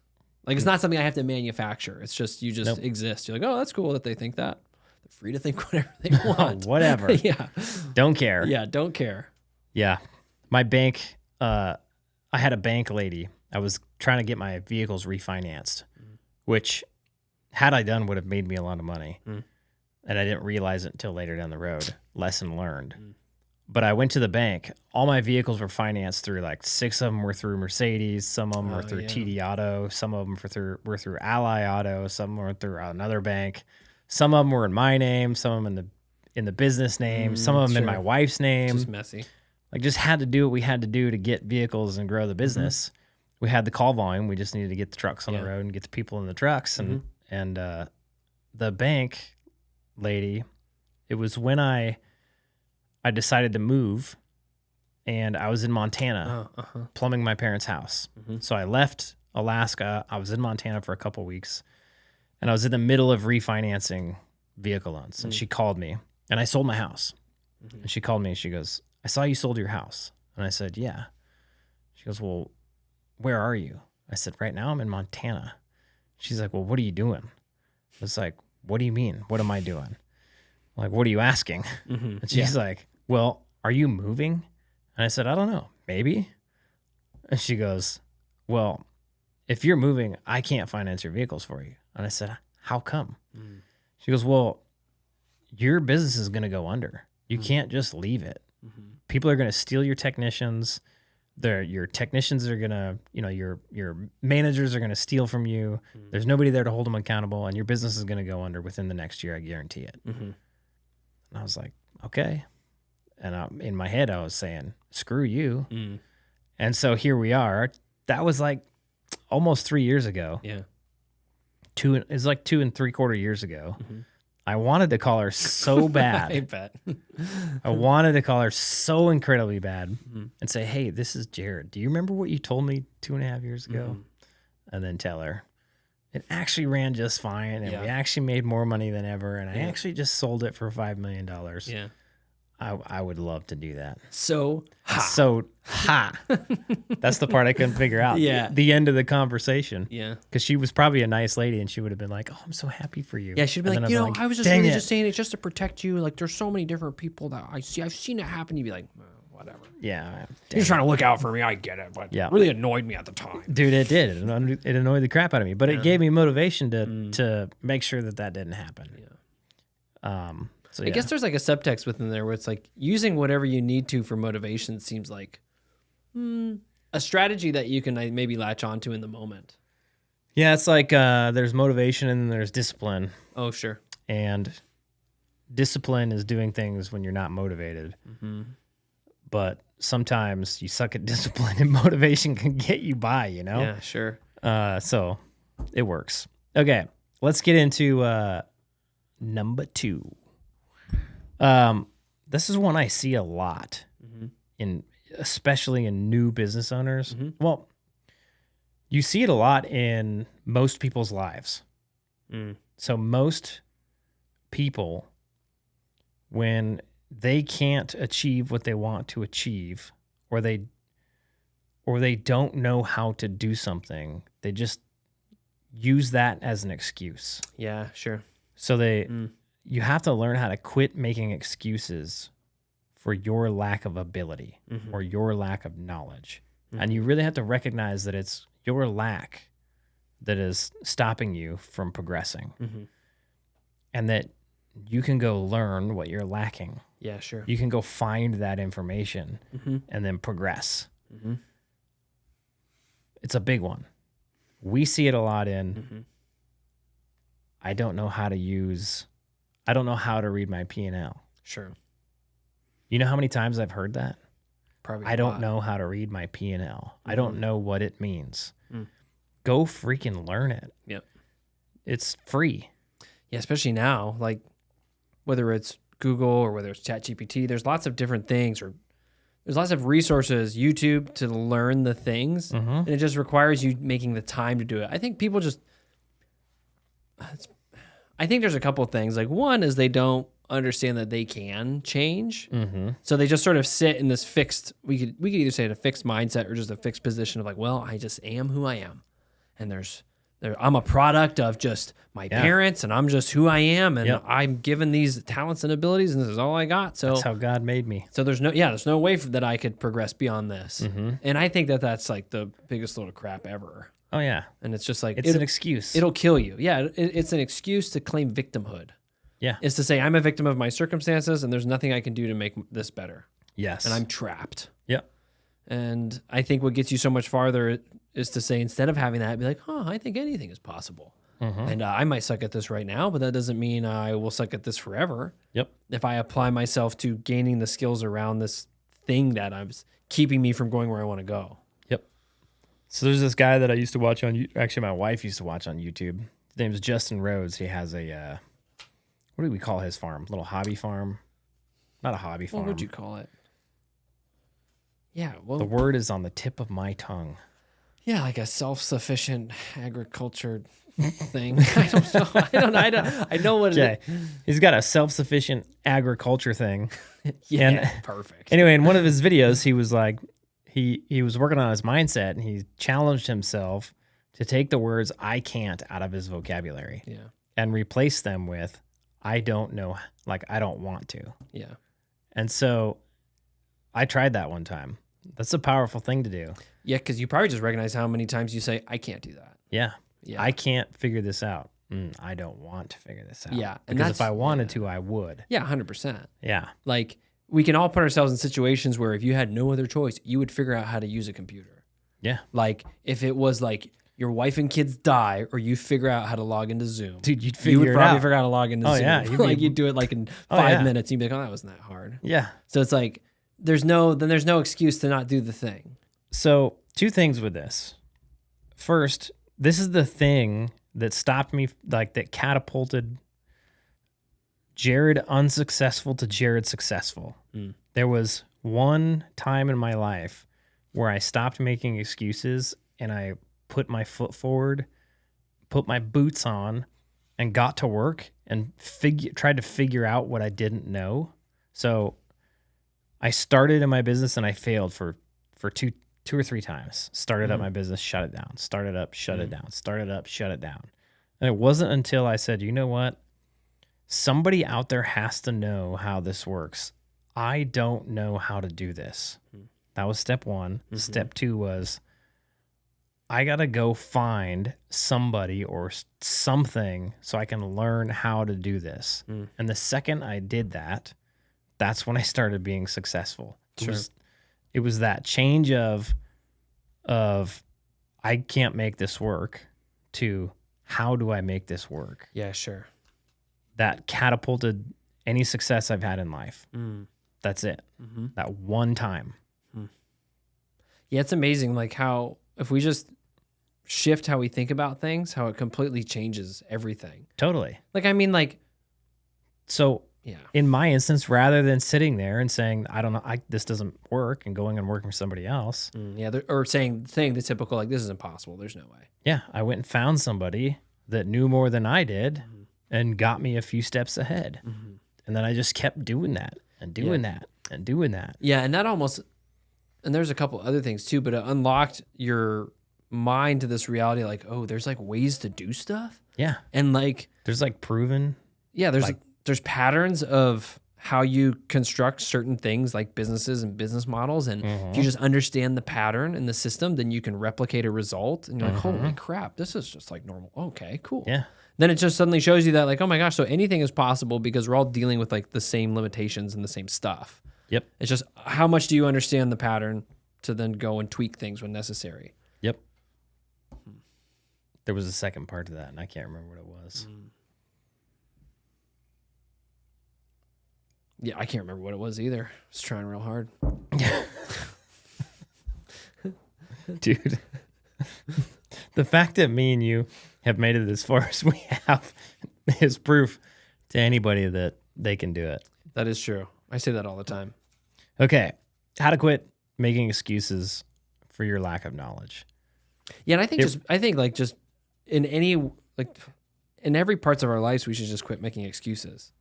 Speaker 2: Like it's not something I have to manufacture. It's just, you just exist. You're like, oh, that's cool that they think that. They're free to think whatever they want.
Speaker 1: Whatever.
Speaker 2: Yeah.
Speaker 1: Don't care.
Speaker 2: Yeah. Don't care.
Speaker 1: Yeah. My bank, I had a bank lady. I was trying to get my vehicles refinanced, which had I done would have made me a lot of money. And I didn't realize it until later down the road. Lesson learned. But I went to the bank. All my vehicles were financed through like 6 of them were through Mercedes. Some of them were through TD Auto. Some of them were through Ally Auto. Some were through another bank. Some of them were in my name. Some of them in the business name. Some of them in my wife's name.
Speaker 2: Just messy.
Speaker 1: Like just had to do what we had to do to get vehicles and grow the business. We had the call volume. We just needed to get the trucks on the road and get the people in the trucks. And the bank lady, it was when I decided to move, and I was in Montana plumbing my parents' house. So I left Alaska. I was in Montana for a couple weeks, and I was in the middle of refinancing vehicle loans. And she called me, and I sold my house. And she called me, and she goes, I saw you sold your house. And I said, yeah. She goes, well, where are you? I said, right now I'm in Montana. She's like, well, what are you doing? I was like, what do you mean? What am I doing? I'm like, what are you asking? And she's like, well, are you moving? And I said, I don't know, maybe. And she goes, well, if you're moving, I can't finance your vehicles for you. And I said, how come? She goes, well, your business is going to go under. You can't just leave it. People are going to steal your technicians. Your technicians are going to, your managers are going to steal from you. There's nobody there to hold them accountable, and your business is going to go under within the next year. I guarantee it. And I was like, okay. And in my head, I was saying, screw you. And so here we are. That was like almost 3 years ago.
Speaker 2: Yeah.
Speaker 1: It's like 2 3/4 years ago. I wanted to call her so bad.
Speaker 2: I bet.
Speaker 1: I wanted to call her so incredibly bad and say, hey, this is Jared. Do you remember what you told me 2.5 years ago? And then tell her. It actually ran just fine, and we actually made more money than ever, and I actually just sold it for $5 million. Yeah. I would love to do that.
Speaker 2: So
Speaker 1: ha. That's the part I couldn't figure out.
Speaker 2: Yeah.
Speaker 1: The end of the conversation.
Speaker 2: Yeah.
Speaker 1: Because she was probably a nice lady, and she would have been like, oh, I'm so happy for you.
Speaker 2: Yeah, she'd be
Speaker 1: and
Speaker 2: like, I was just really just saying it just to protect you. Like, there's so many different people that I've seen it happen. You'd be like, whatever.
Speaker 1: Yeah.
Speaker 2: He was trying to look out for me. I get it, but
Speaker 1: Yeah.
Speaker 2: it really annoyed me at the time.
Speaker 1: Dude, it did. It annoyed the crap out of me, but it gave me motivation to make sure that didn't happen.
Speaker 2: Yeah.
Speaker 1: So
Speaker 2: I guess there's like a subtext within there where it's like using whatever you need to for motivation seems like a strategy that you can maybe latch onto in the moment.
Speaker 1: Yeah, it's like there's motivation and then there's discipline.
Speaker 2: Oh, sure.
Speaker 1: And discipline is doing things when you're not motivated.
Speaker 2: Mm-hmm.
Speaker 1: But sometimes you suck at discipline and motivation can get you by, you know?
Speaker 2: Yeah, sure.
Speaker 1: So it works. Okay, let's get into number 2. This is one I see a lot especially in new business owners. Well, you see it a lot in most people's lives. So most people, when they can't achieve what they want to achieve, or they don't know how to do something, they just use that as an excuse.
Speaker 2: Yeah, sure.
Speaker 1: So you have to learn how to quit making excuses for your lack of ability or your lack of knowledge. And you really have to recognize that it's your lack that is stopping you from progressing. And that you can go learn what you're lacking.
Speaker 2: Yeah, sure.
Speaker 1: You can go find that information and then progress. It's a big one. We see it a lot in, I don't know how to read my P&L.
Speaker 2: Sure.
Speaker 1: You know how many times I've heard that?
Speaker 2: Probably.
Speaker 1: I don't know how to read my P&L. I don't know what it means. Go freaking learn it.
Speaker 2: Yep.
Speaker 1: It's free.
Speaker 2: Yeah, especially now, like whether it's Google or whether it's ChatGPT, there's lots of different things, or there's lots of resources, YouTube, to learn the things, and it just requires you making the time to do it. I think people I think there's a couple of things. Like, one is they don't understand that they can change, so they just sort of sit in this fixed. We could either say a fixed mindset or just a fixed position of like, well, I just am who I am, and I'm a product of just my parents, and I'm just who I am, and I'm given these talents and abilities, and this is all I got. So
Speaker 1: that's how God made me.
Speaker 2: So there's no way that I could progress beyond this. And I think that that's like the biggest load of crap ever.
Speaker 1: Oh yeah,
Speaker 2: and it's just like
Speaker 1: it's an excuse.
Speaker 2: It'll kill you. Yeah, it's an excuse to claim victimhood.
Speaker 1: Yeah,
Speaker 2: it's to say I'm a victim of my circumstances, and there's nothing I can do to make this better.
Speaker 1: Yes,
Speaker 2: and I'm trapped.
Speaker 1: Yep.
Speaker 2: And I think what gets you so much farther is to say, instead of having that, be like, I think anything is possible. And I might suck at this right now, but that doesn't mean I will suck at this forever.
Speaker 1: Yep.
Speaker 2: If I apply myself to gaining the skills around this thing that I'm keeping me from going where I want to go.
Speaker 1: Yep. So there's this guy that I used to watch actually my wife used to watch on YouTube. His name is Justin Rhodes. He has a, what do we call his farm? Little hobby farm? Not a hobby farm.
Speaker 2: What would you call it? Yeah. Well,
Speaker 1: the word is on the tip of my tongue.
Speaker 2: Yeah, like a self-sufficient agriculture thing. I don't know. I know what it is.
Speaker 1: He's got a self-sufficient agriculture thing.
Speaker 2: Yeah, perfect.
Speaker 1: Anyway, in one of his videos, he was like, he was working on his mindset, and he challenged himself to take the words "I can't" out of his vocabulary.
Speaker 2: Yeah.
Speaker 1: And replace them with "I don't know," like I don't want to.
Speaker 2: Yeah.
Speaker 1: And so I tried that one time. That's a powerful thing to do.
Speaker 2: Yeah, because you probably just recognize how many times you say, I can't do that.
Speaker 1: Yeah. I can't figure this out. I don't want to figure this out.
Speaker 2: Yeah.
Speaker 1: Because if I wanted to, I would.
Speaker 2: Yeah, 100%.
Speaker 1: Yeah.
Speaker 2: Like, we can all put ourselves in situations where if you had no other choice, you would figure out how to use a computer.
Speaker 1: Yeah.
Speaker 2: Like, if it was like your wife and kids die, or you figure out how to log into Zoom.
Speaker 1: Dude, you would
Speaker 2: probably figure out how to log into Zoom.
Speaker 1: Yeah.
Speaker 2: You'd do it like in 5 minutes. You'd be like, that wasn't that hard.
Speaker 1: Yeah.
Speaker 2: So it's like, there's no excuse to not do the thing.
Speaker 1: So 2 things with this. First, this is the thing that stopped me, like that catapulted Jared unsuccessful to Jared successful. There was one time in my life where I stopped making excuses and I put my foot forward, put my boots on, and got to work and tried to figure out what I didn't know. So I started in my business and I failed for two or three times. Started up my business, shut it down. Started up, shut it down. Started up, shut it down. And it wasn't until I said, you know what? Somebody out there has to know how this works. I don't know how to do this. That was step one. Step two was I got to go find somebody or something so I can learn how to do this. And the second I did that, that's when I started being successful. It was that change of I can't make this work to how do I make this work?
Speaker 2: Yeah, sure.
Speaker 1: That catapulted any success I've had in life. That's it. That one time.
Speaker 2: Yeah, it's amazing like how if we just shift how we think about things, how it completely changes everything.
Speaker 1: Totally.
Speaker 2: Like, I mean, like,
Speaker 1: so
Speaker 2: yeah.
Speaker 1: In my instance, rather than sitting there and saying, I don't know, this doesn't work and going and working for somebody else.
Speaker 2: Yeah. Or saying the typical, like, this is impossible. There's no way.
Speaker 1: Yeah. I went and found somebody that knew more than I did and got me a few steps ahead. And then I just kept doing that and doing that and doing that.
Speaker 2: Yeah. And that almost, and there's a couple other things too, but it unlocked your mind to this reality like, oh, there's like ways to do stuff.
Speaker 1: Yeah.
Speaker 2: And like,
Speaker 1: there's like proven.
Speaker 2: Yeah. There's patterns of how you construct certain things like businesses and business models. And if you just understand the pattern and the system, then you can replicate a result. And you're like, holy crap, this is just like normal. Okay, cool.
Speaker 1: Yeah.
Speaker 2: Then it just suddenly shows you that like, oh my gosh, so anything is possible because we're all dealing with like the same limitations and the same stuff.
Speaker 1: Yep.
Speaker 2: It's just how much do you understand the pattern to then go and tweak things when necessary.
Speaker 1: Yep. There was a second part to that, and I can't remember what it was.
Speaker 2: Yeah, I can't remember what it was either. I was trying real hard.
Speaker 1: Dude, the fact that me and you have made it as far as we have is proof to anybody that they can do it.
Speaker 2: That is true. I say that all the time.
Speaker 1: Okay. How to quit making excuses for your lack of knowledge.
Speaker 2: Yeah, and I think just in any like in every parts of our lives we should just quit making excuses.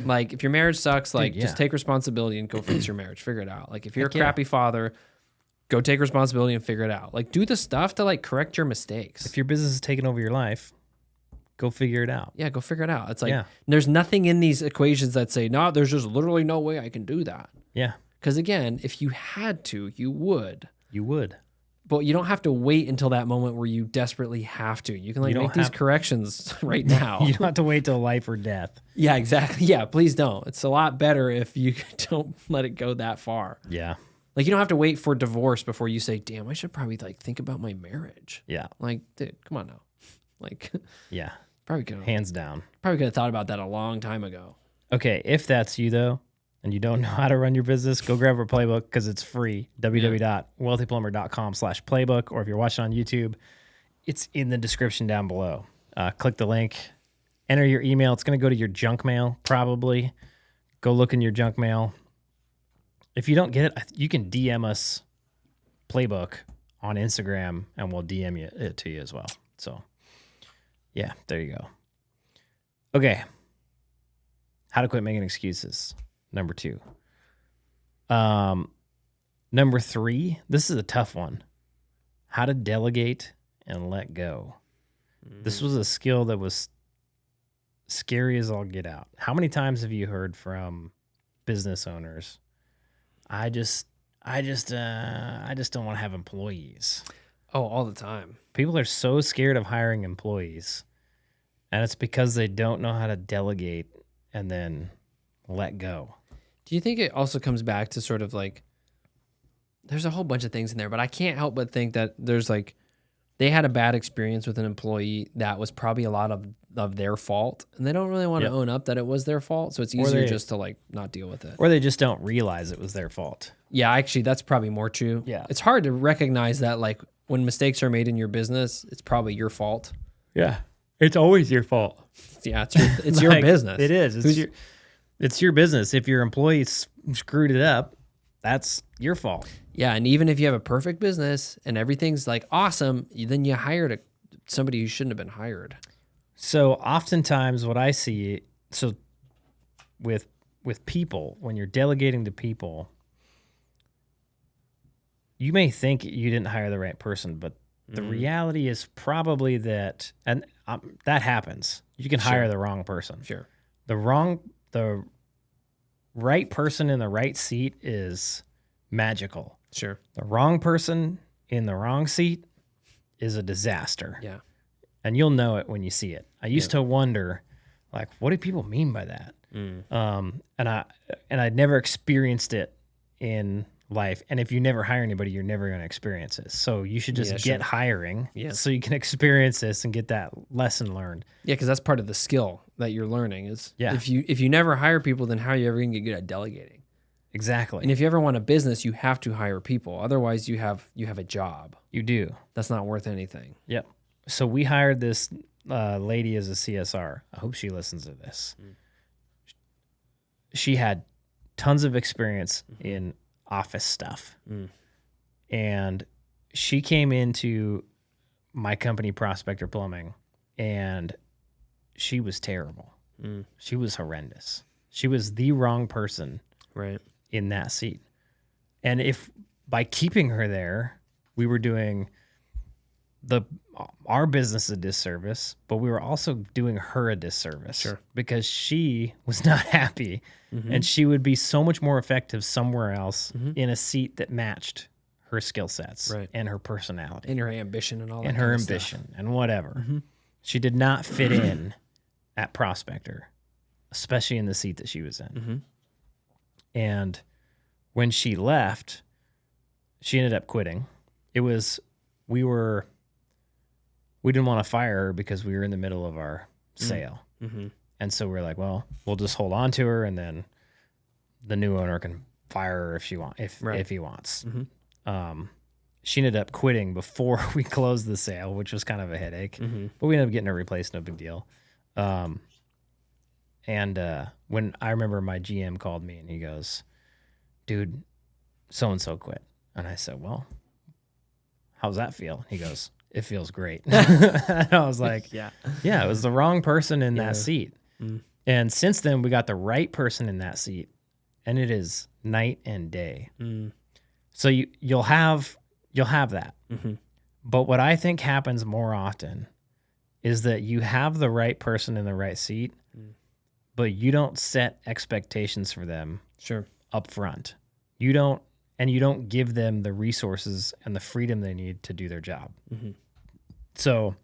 Speaker 2: Like if your marriage sucks, like just take responsibility and go fix your marriage. Figure it out. Like if you're a crappy father, go take responsibility and figure it out. Like do the stuff to like correct your mistakes.
Speaker 1: If your business is taking over your life, go figure it out.
Speaker 2: Yeah, go figure it out. It's like there's nothing in these equations that say, no, there's just literally no way I can do that.
Speaker 1: Yeah.
Speaker 2: Because again, if you had to, you would.
Speaker 1: You would.
Speaker 2: But you don't have to wait until that moment where you desperately have to. You can like make these corrections right now.
Speaker 1: You don't have to wait till life or death.
Speaker 2: Yeah, exactly. Yeah, please don't. It's a lot better if you don't let it go that far.
Speaker 1: Yeah.
Speaker 2: Like you don't have to wait for divorce before you say, damn, I should probably like think about my marriage.
Speaker 1: Yeah.
Speaker 2: Like, dude, come on now. Like,
Speaker 1: yeah.
Speaker 2: Probably could.
Speaker 1: Hands down.
Speaker 2: Probably could have thought about that a long time ago.
Speaker 1: Okay, if that's you though, and you don't know how to run your business, go grab our playbook because it's free. www.wealthyplumber.com/playbook. Or if you're watching on YouTube, it's in the description down below. Click the link, enter your email. It's going to go to your junk mail, probably. Go look in your junk mail. If you don't get it, you can DM us playbook on Instagram, and we'll DM it to you as well. So, yeah, there you go. Okay. How to quit making excuses. Number 2. Number 3, this is a tough one. How to delegate and let go. This was a skill that was scary as all get out. How many times have you heard from business owners, I just don't want to have employees.
Speaker 2: Oh, all the time.
Speaker 1: People are so scared of hiring employees, and it's because they don't know how to delegate and then let go.
Speaker 2: Do you think it also comes back to sort of like, there's a whole bunch of things in there, but I can't help but think that there's like, they had a bad experience with an employee that was probably a lot of their fault, and they don't really want to own up that it was their fault. So it's easier just to like not deal with it.
Speaker 1: Or they just don't realize it was their fault.
Speaker 2: Yeah, actually, that's probably more true.
Speaker 1: Yeah.
Speaker 2: It's hard to recognize that like when mistakes are made in your business, it's probably your fault.
Speaker 1: Yeah. It's always your fault.
Speaker 2: Yeah, it's your business.
Speaker 1: It is. It's your business. If your employee screwed it up, that's your fault.
Speaker 2: Yeah, and even if you have a perfect business and everything's like awesome, then you hired somebody who shouldn't have been hired.
Speaker 1: So oftentimes what I see, so with people, when you're delegating to people, you may think you didn't hire the right person, but the reality is probably that, and that happens. You can hire the wrong person.
Speaker 2: Sure.
Speaker 1: The right person in the right seat is magical.
Speaker 2: Sure.
Speaker 1: The wrong person in the wrong seat is a disaster.
Speaker 2: Yeah.
Speaker 1: And you'll know it when you see it. I used to wonder, like, what do people mean by that? And I'd never experienced it in life. And if you never hire anybody, you're never going to experience it. So you should just get hiring so you can experience this and get that lesson learned.
Speaker 2: Yeah, because that's part of the skill that you're learning is
Speaker 1: Yeah.
Speaker 2: if you never hire people, then how are you ever going to get good at delegating?
Speaker 1: Exactly.
Speaker 2: And if you ever want a business, you have to hire people. Otherwise, you have a job.
Speaker 1: You do.
Speaker 2: That's not worth anything.
Speaker 1: Yep. So we hired this lady as a CSR. I hope she listens to this. She had tons of experience in office stuff. And she came into my company, Prospector Plumbing, and she was terrible. She was horrendous. She was the wrong person in that seat. And if by keeping her there, we were doing our business a disservice, but we were also doing her a disservice because she was not happy and she would be so much more effective somewhere else in a seat that matched her skill sets and her personality
Speaker 2: and her ambition and all that
Speaker 1: and her ambition and whatever. She did not fit in at Prospector, especially in the seat that she was in. And when she left, she ended up quitting. We didn't want to fire her because we were in the middle of our sale. And so we're like, well, we'll just hold on to her and then the new owner can fire her if he wants. She ended up quitting before we closed the sale, which was kind of a headache, but we ended up getting her replaced. No big deal. And when I remember my GM called me and he goes, dude, so-and-so quit. And I said, well, how's that feel? He goes, it feels great. And I was like, yeah, it was the wrong person in that seat. And since then we got the right person in that seat and it is night and day. So you'll have that. But what I think happens more often is that you have the right person in the right seat, but you don't set expectations for them up front. You don't give them the resources and the freedom they need to do their job. So,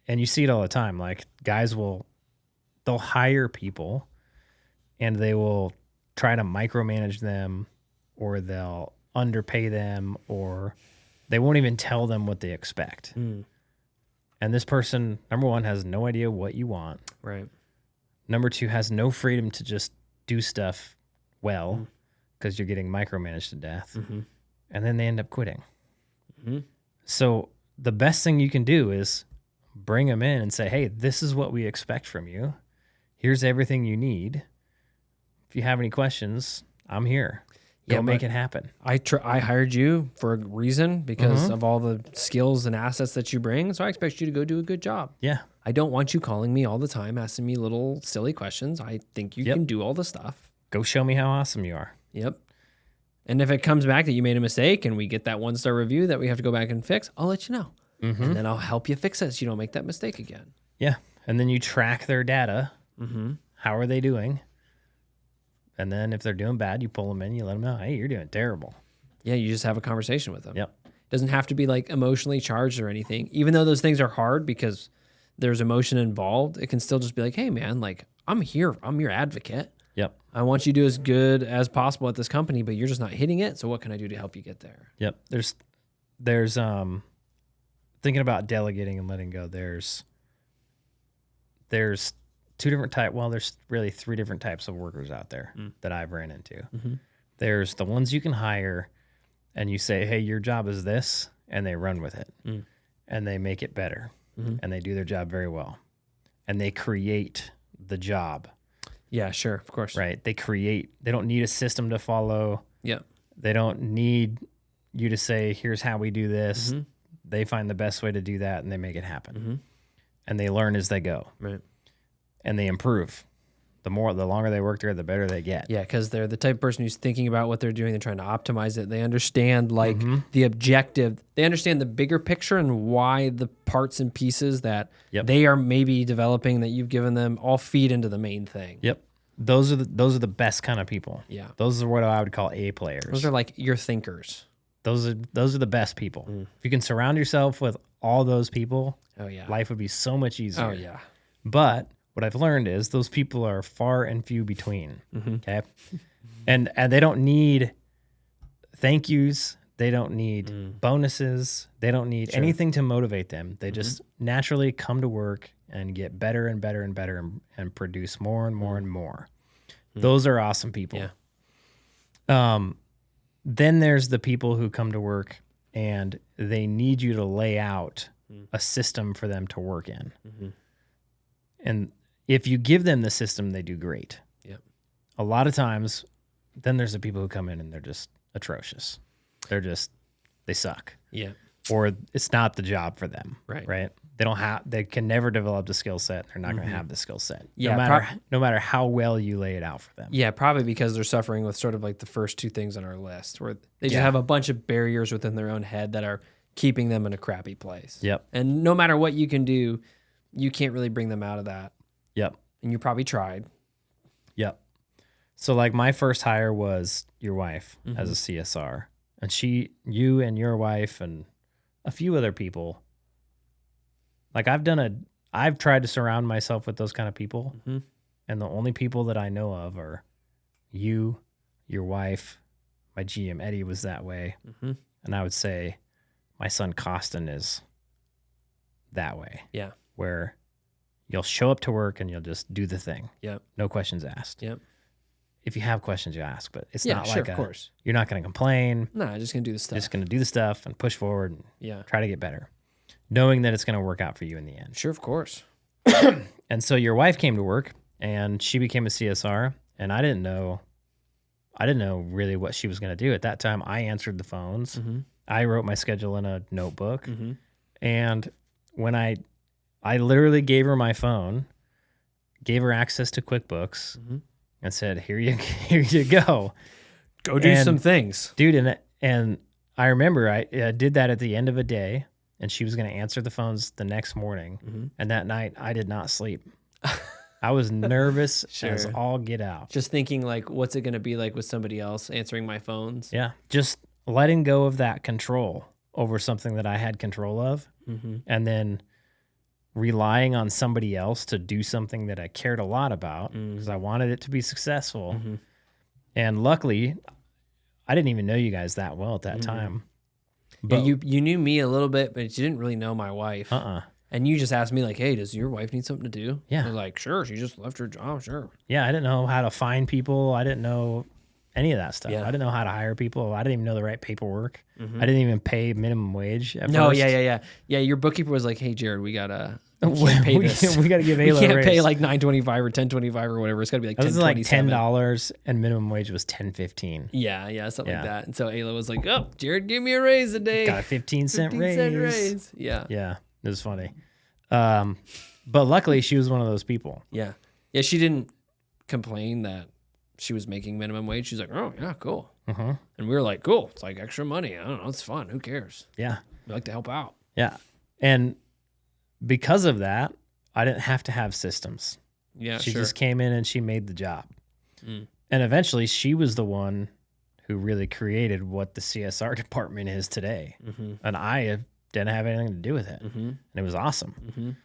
Speaker 1: and you see it all the time, like guys they'll hire people and they will try to micromanage them or they'll underpay them or they won't even tell them what they expect. And this person, number one, has no idea what you want. Number two, has no freedom to just do stuff well because you're getting micromanaged to death. And then they end up quitting. So the best thing you can do is bring them in and say, hey, this is what we expect from you. Here's everything you need. If you have any questions, I'm here. Go make it happen.
Speaker 2: I hired you for a reason because of all the skills and assets that you bring. So I expect you to go do a good job.
Speaker 1: Yeah.
Speaker 2: I don't want you calling me all the time, asking me little silly questions. I think you can do all the stuff.
Speaker 1: Go show me how awesome you are.
Speaker 2: Yep. And if it comes back that you made a mistake and we get that 1-star review that we have to go back and fix, I'll let you know. And then I'll help you fix it so you don't make that mistake again.
Speaker 1: Yeah. And then you track their data. How are they doing? And then if they're doing bad, you pull them in, you let them know, hey, you're doing terrible.
Speaker 2: Yeah, you just have a conversation with them.
Speaker 1: Yep.
Speaker 2: Doesn't have to be like emotionally charged or anything. Even though those things are hard because there's emotion involved, it can still just be like, hey, man, like I'm here. I'm your advocate.
Speaker 1: Yep.
Speaker 2: I want you to do as good as possible at this company, but you're just not hitting it. So what can I do to help you get there?
Speaker 1: Yep. There's thinking about delegating and letting go. There's two different types. Well, there's really three different types of workers out there that I've ran into. There's the ones you can hire and you say, hey, your job is this, and they run with it and they make it better and they do their job very well and they create the job.
Speaker 2: Yeah, sure. Of course.
Speaker 1: Right. They don't need a system to follow.
Speaker 2: Yeah.
Speaker 1: They don't need you to say, here's how we do this. They find the best way to do that and they make it happen. And they learn as they go.
Speaker 2: Right.
Speaker 1: And they improve. The longer they work there, the better they get.
Speaker 2: Yeah, because they're the type of person who's thinking about what they're doing. They're trying to optimize it. They understand the objective. They understand the bigger picture and why the parts and pieces that they are maybe developing that you've given them all feed into the main thing.
Speaker 1: Yep. those are the best kind of people.
Speaker 2: Yeah.
Speaker 1: Those are what I would call A players.
Speaker 2: Those are like your thinkers.
Speaker 1: Those are the best people. If you can surround yourself with all those people,
Speaker 2: Oh yeah.
Speaker 1: life would be so much easier.
Speaker 2: Oh yeah.
Speaker 1: But what I've learned is those people are far and few between. Okay. And they don't need thank yous. They don't need bonuses. They don't need anything to motivate them. They just naturally come to work and get better and better and better and produce more and more and more. Those are awesome people.
Speaker 2: Yeah.
Speaker 1: Then there's the people who come to work and they need you to lay out a system for them to work in. And if you give them the system, they do great.
Speaker 2: Yep.
Speaker 1: A lot of times, then there's the people who come in and they're just atrocious. They suck.
Speaker 2: Yeah.
Speaker 1: Or it's not the job for them.
Speaker 2: Right.
Speaker 1: They can never develop the skill set. They're not going to have the skill set.
Speaker 2: Yeah.
Speaker 1: No matter how well you lay it out for them.
Speaker 2: Yeah, probably because they're suffering with sort of like the first two things on our list, where they just have a bunch of barriers within their own head that are keeping them in a crappy place.
Speaker 1: Yep.
Speaker 2: And no matter what you can do, you can't really bring them out of that.
Speaker 1: Yep.
Speaker 2: And you probably tried.
Speaker 1: Yep. So like my first hire was your wife as a CSR. And you and your wife and a few other people, like I've tried to surround myself with those kind of people. And the only people that I know of are you, your wife, my GM Eddie was that way. And I would say my son Costin is that way.
Speaker 2: Yeah.
Speaker 1: Where you'll show up to work and you'll just do the thing.
Speaker 2: Yep.
Speaker 1: No questions asked.
Speaker 2: Yep.
Speaker 1: If you have questions, you ask, but it's
Speaker 2: Yeah,
Speaker 1: not
Speaker 2: sure,
Speaker 1: like
Speaker 2: of course.
Speaker 1: you're not going to complain.
Speaker 2: No, I'm just gonna do the stuff.
Speaker 1: Just going to do the stuff and push forward and try to get better, knowing that it's going to work out for you in the end.
Speaker 2: Sure, of course.
Speaker 1: And so your wife came to work and she became a CSR, and I didn't know really what she was going to do at that time. I answered the phones. I wrote my schedule in a notebook, and when I literally gave her my phone, gave her access to QuickBooks, and said, "Here you go,
Speaker 2: Go do some things,
Speaker 1: dude." And I remember I did that at the end of a day, and she was going to answer the phones the next morning. And that night, I did not sleep. I was nervous as all get out.
Speaker 2: Just thinking like, what's it going to be like with somebody else answering my phones?
Speaker 1: Yeah, just letting go of that control over something that I had control of, and then relying on somebody else to do something that I cared a lot about because I wanted it to be successful. And luckily, I didn't even know you guys that well at that time.
Speaker 2: But you knew me a little bit, but you didn't really know my wife. And you just asked me like, "Hey, does your wife need something to do?"
Speaker 1: Yeah.
Speaker 2: I was like, "Sure, she just left her job, sure."
Speaker 1: Yeah, I didn't know how to find people. I didn't know any of that stuff.
Speaker 2: Yeah.
Speaker 1: I didn't know how to hire people. I didn't even know the right paperwork. I didn't even pay minimum wage at
Speaker 2: No,
Speaker 1: first.
Speaker 2: yeah. Your bookkeeper was like, "Hey, Jared, we gotta
Speaker 1: we got to give Ayla
Speaker 2: we
Speaker 1: a
Speaker 2: can't
Speaker 1: raise.
Speaker 2: pay like $9.25 or $10.25 or whatever. It's got to be like
Speaker 1: It was like
Speaker 2: $10.27."
Speaker 1: $10 and minimum wage was $10.15.
Speaker 2: Yeah, something
Speaker 1: Yeah.
Speaker 2: like that. And so Ayla was like, "Oh, Jared, give me a raise today."
Speaker 1: Got a 15-cent
Speaker 2: 15-cent
Speaker 1: raise.
Speaker 2: Yeah.
Speaker 1: Yeah, it was funny. But luckily, she was one of those people.
Speaker 2: Yeah. She didn't complain that she was making minimum wage. She's like, "Oh, yeah, cool." And we were like, "Cool. It's like extra money. I don't know. It's fun. Who cares?
Speaker 1: Yeah.
Speaker 2: We like to help out."
Speaker 1: Yeah. And because of that, I didn't have to have systems.
Speaker 2: Yeah,
Speaker 1: She
Speaker 2: sure.
Speaker 1: just came in and she made the job. And eventually, she was the one who really created what the CSR department is today. And I didn't have anything to do with it. And it was awesome.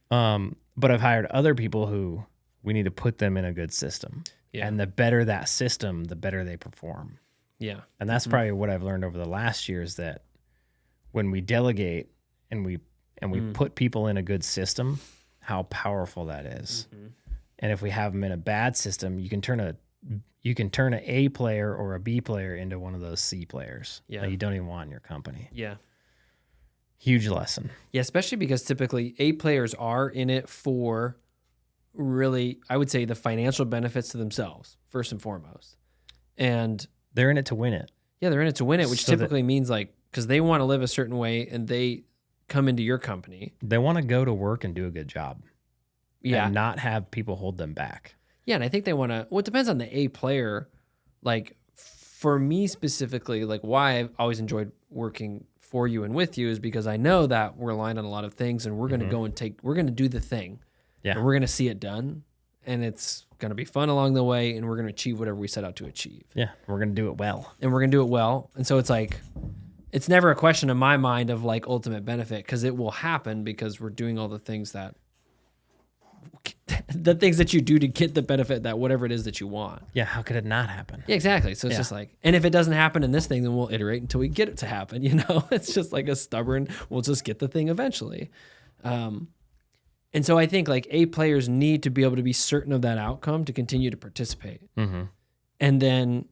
Speaker 1: But I've hired other people who we need to put them in a good system.
Speaker 2: Yeah.
Speaker 1: And the better that system, the better they perform.
Speaker 2: Yeah.
Speaker 1: And that's probably what I've learned over the last year is that when we delegate and we put people in a good system, how powerful that is. And if we have them in a bad system, you can turn an A player or a B player into one of those C players that you don't even want in your company.
Speaker 2: Yeah.
Speaker 1: Huge lesson.
Speaker 2: Yeah, especially because typically A players are in it for really, I would say, the financial benefits to themselves, first and foremost. And
Speaker 1: They're in it to win it.
Speaker 2: yeah, they're in it to win it, which
Speaker 1: So
Speaker 2: typically means like, because they want to live a certain way and they come into your company.
Speaker 1: They want to go to work and do a good job.
Speaker 2: Yeah.
Speaker 1: And not have people hold them back.
Speaker 2: Yeah, and I think they want to, well, it depends on the A player. Like for me specifically, like why I've always enjoyed working for you and with you is because I know that we're aligned on a lot of things and we're going to go and we're going to do the thing.
Speaker 1: Yeah.
Speaker 2: And we're going to see it done. and it's going to be fun along the way, and we're going to achieve whatever we set out to achieve.
Speaker 1: Yeah, we're going to do it well.
Speaker 2: And we're going to do it well. And so it's like, it's never a question in my mind of like ultimate benefit, because it will happen because we're doing all the things that you do to get the benefit that whatever it is that you want.
Speaker 1: Yeah, how could it not happen?
Speaker 2: Yeah, exactly. So it's just like, and if it doesn't happen in this thing, then we'll iterate until we get it to happen. You know, it's just like a stubborn, we'll just get the thing eventually. And so I think like A players need to be able to be certain of that outcome to continue to participate.
Speaker 1: Mm-hmm.
Speaker 2: And then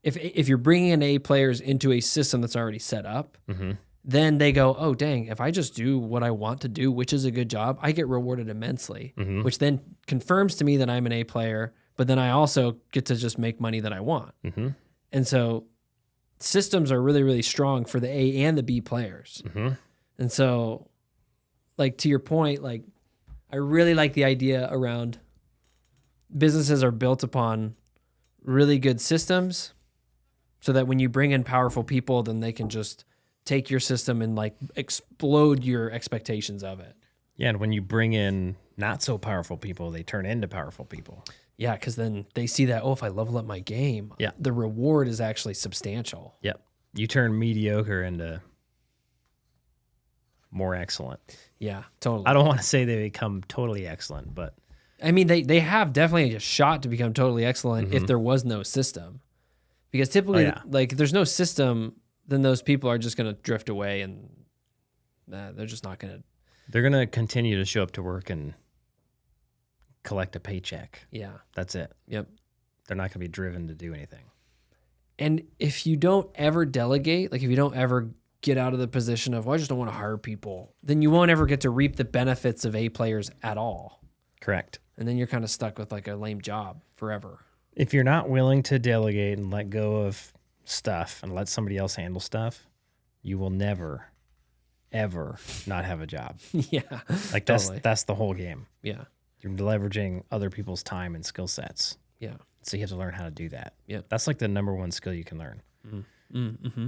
Speaker 2: if you're bringing in A players into a system that's already set up,
Speaker 1: Mm-hmm.
Speaker 2: then they go, oh, dang, if I just do what I want to do, which is a good job, I get rewarded immensely,
Speaker 1: Mm-hmm.
Speaker 2: which then confirms to me that I'm an A player, but then I also get to just make money that I want.
Speaker 1: Mm-hmm.
Speaker 2: And so systems are really, really strong for the A and the B players.
Speaker 1: Mm-hmm.
Speaker 2: And so, like, to your point, like, I really like the idea around businesses are built upon really good systems so that when you bring in powerful people, then they can just take your system and like explode your expectations of it.
Speaker 1: Yeah, and when you bring in not so powerful people, they turn into powerful people.
Speaker 2: Yeah, because then they see that, oh, if I level up my game,
Speaker 1: Yeah.
Speaker 2: the reward is actually substantial.
Speaker 1: Yep. You turn mediocre into more excellent.
Speaker 2: Yeah, totally.
Speaker 1: I don't want to say they become totally excellent, but
Speaker 2: I mean, they have definitely a shot to become totally excellent if there was no system. Because typically, like, if there's no system, then those people are just going to drift away and they're just not going to.
Speaker 1: they're going to continue to show up to work and collect a paycheck.
Speaker 2: Yeah.
Speaker 1: That's it.
Speaker 2: Yep.
Speaker 1: They're not going to be driven to do anything.
Speaker 2: And if you don't ever delegate, like if you don't ever get out of the position of, well, I just don't want to hire people, then you won't ever get to reap the benefits of A players at all.
Speaker 1: Correct.
Speaker 2: And then you're kind of stuck with like a lame job forever.
Speaker 1: If you're not willing to delegate and let go of stuff and let somebody else handle stuff, you will never, ever not have a job.
Speaker 2: Yeah.
Speaker 1: Like
Speaker 2: Totally.
Speaker 1: that's the whole game.
Speaker 2: Yeah.
Speaker 1: You're leveraging other people's time and skill sets.
Speaker 2: Yeah.
Speaker 1: So you have to learn how to do that.
Speaker 2: Yeah.
Speaker 1: That's like the number one skill you can learn.
Speaker 2: Mm-hmm.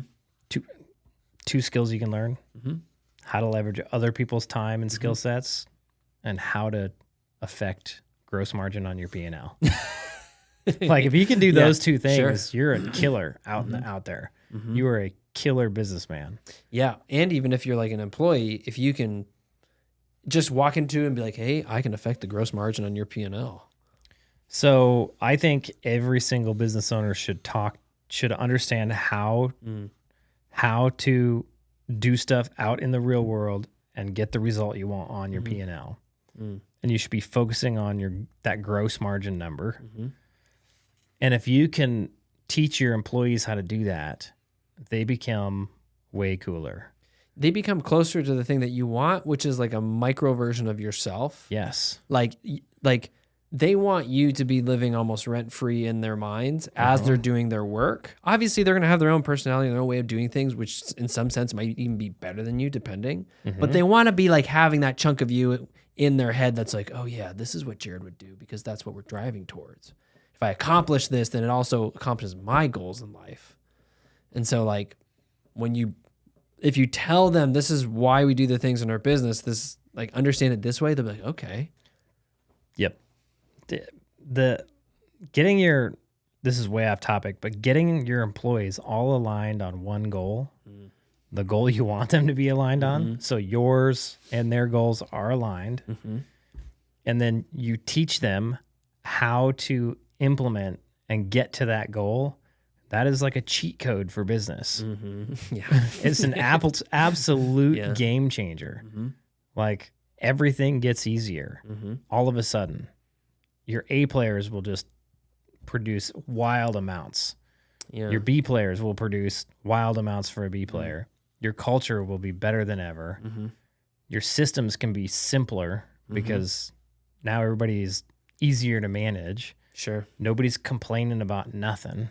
Speaker 1: Two skills you can learn:
Speaker 2: Mm-hmm.
Speaker 1: how to leverage other people's time and skill sets, and how to affect gross margin on your P&L. Like if you can do those two things, you're a killer out there. You are a killer businessman.
Speaker 2: Yeah. And even if you're like an employee, if you can just walk into it and be like, hey, I can affect the gross margin on your P&L.
Speaker 1: So I think every single business owner should understand how to do stuff out in the real world and get the result you want on your P&L. And you should be focusing on that gross margin number. And if you can teach your employees how to do that, they become way cooler.
Speaker 2: They become closer to the thing that you want, which is like a micro version of yourself.
Speaker 1: Yes.
Speaker 2: Like they want you to be living almost rent-free in their minds as they're doing their work. Obviously, they're going to have their own personality and their own way of doing things, which in some sense might even be better than you, depending. But they want to be like having that chunk of you in their head that's like, oh yeah, this is what Jared would do because that's what we're driving towards. If I accomplish this, then it also accomplishes my goals in life. And so like if you tell them this is why we do the things in our business, this like understand it this way, they'll be like, okay.
Speaker 1: Yep. This is way off topic, but getting your employees all aligned on one goal, the goal you want them to be aligned on. So yours and their goals are aligned. And then you teach them how to implement and get to that goal. That is like a cheat code for business.
Speaker 2: Yeah.
Speaker 1: It's an absolute game changer. Like everything gets easier all of a sudden. Your A players will just produce wild amounts.
Speaker 2: Yeah.
Speaker 1: Your B players will produce wild amounts for a B player. Your culture will be better than ever. Your systems can be simpler because now everybody is easier to manage.
Speaker 2: Sure.
Speaker 1: Nobody's complaining about nothing.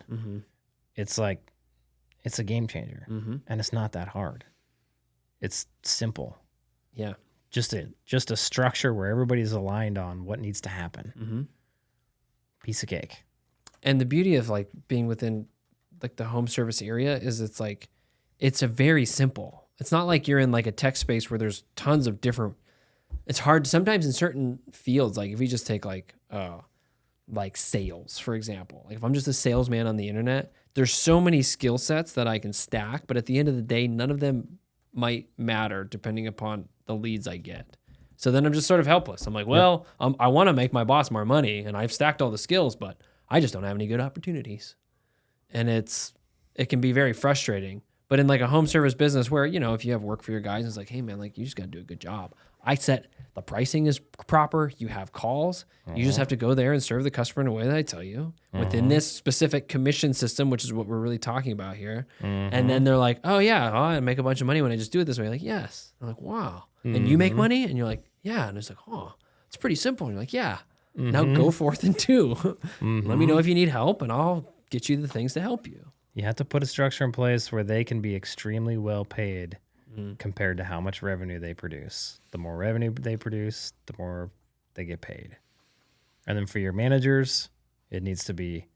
Speaker 1: It's like, it's a game changer. And it's not that hard. It's simple.
Speaker 2: Yeah.
Speaker 1: Just a structure where everybody's aligned on what needs to happen. Piece of cake.
Speaker 2: And the beauty of like being within like the home service area is it's a very simple. It's not like you're in like a tech space where there's tons of different it's hard sometimes in certain fields. Like if we just take like sales, for example, like if I'm just a salesman on the internet, there's so many skill sets that I can stack, but at the end of the day, none of them might matter depending upon the leads I get. So then I'm just sort of helpless. I'm like, well, I want to make my boss more money and I've stacked all the skills, but I just don't have any good opportunities. And it can be very frustrating. But in like a home service business where, you know, if you have work for your guys, it's like, hey man, like you just got to do a good job. I set the pricing is proper. You have calls. You just have to go there and serve the customer in a way that I tell you within this specific commission system, which is what we're really talking about here. And then they're like, oh yeah, I make a bunch of money when I just do it this way. Like, yes. I'm like, wow. And you make money? And you're like, yeah. And it's like, oh, it's pretty simple. And you're like, yeah. Now go forth and do. Let me know if you need help and I'll get you the things to help you.
Speaker 1: You have to put a structure in place where they can be extremely well paid compared to how much revenue they produce. The more revenue they produce, the more they get paid. And then for your managers, it needs to be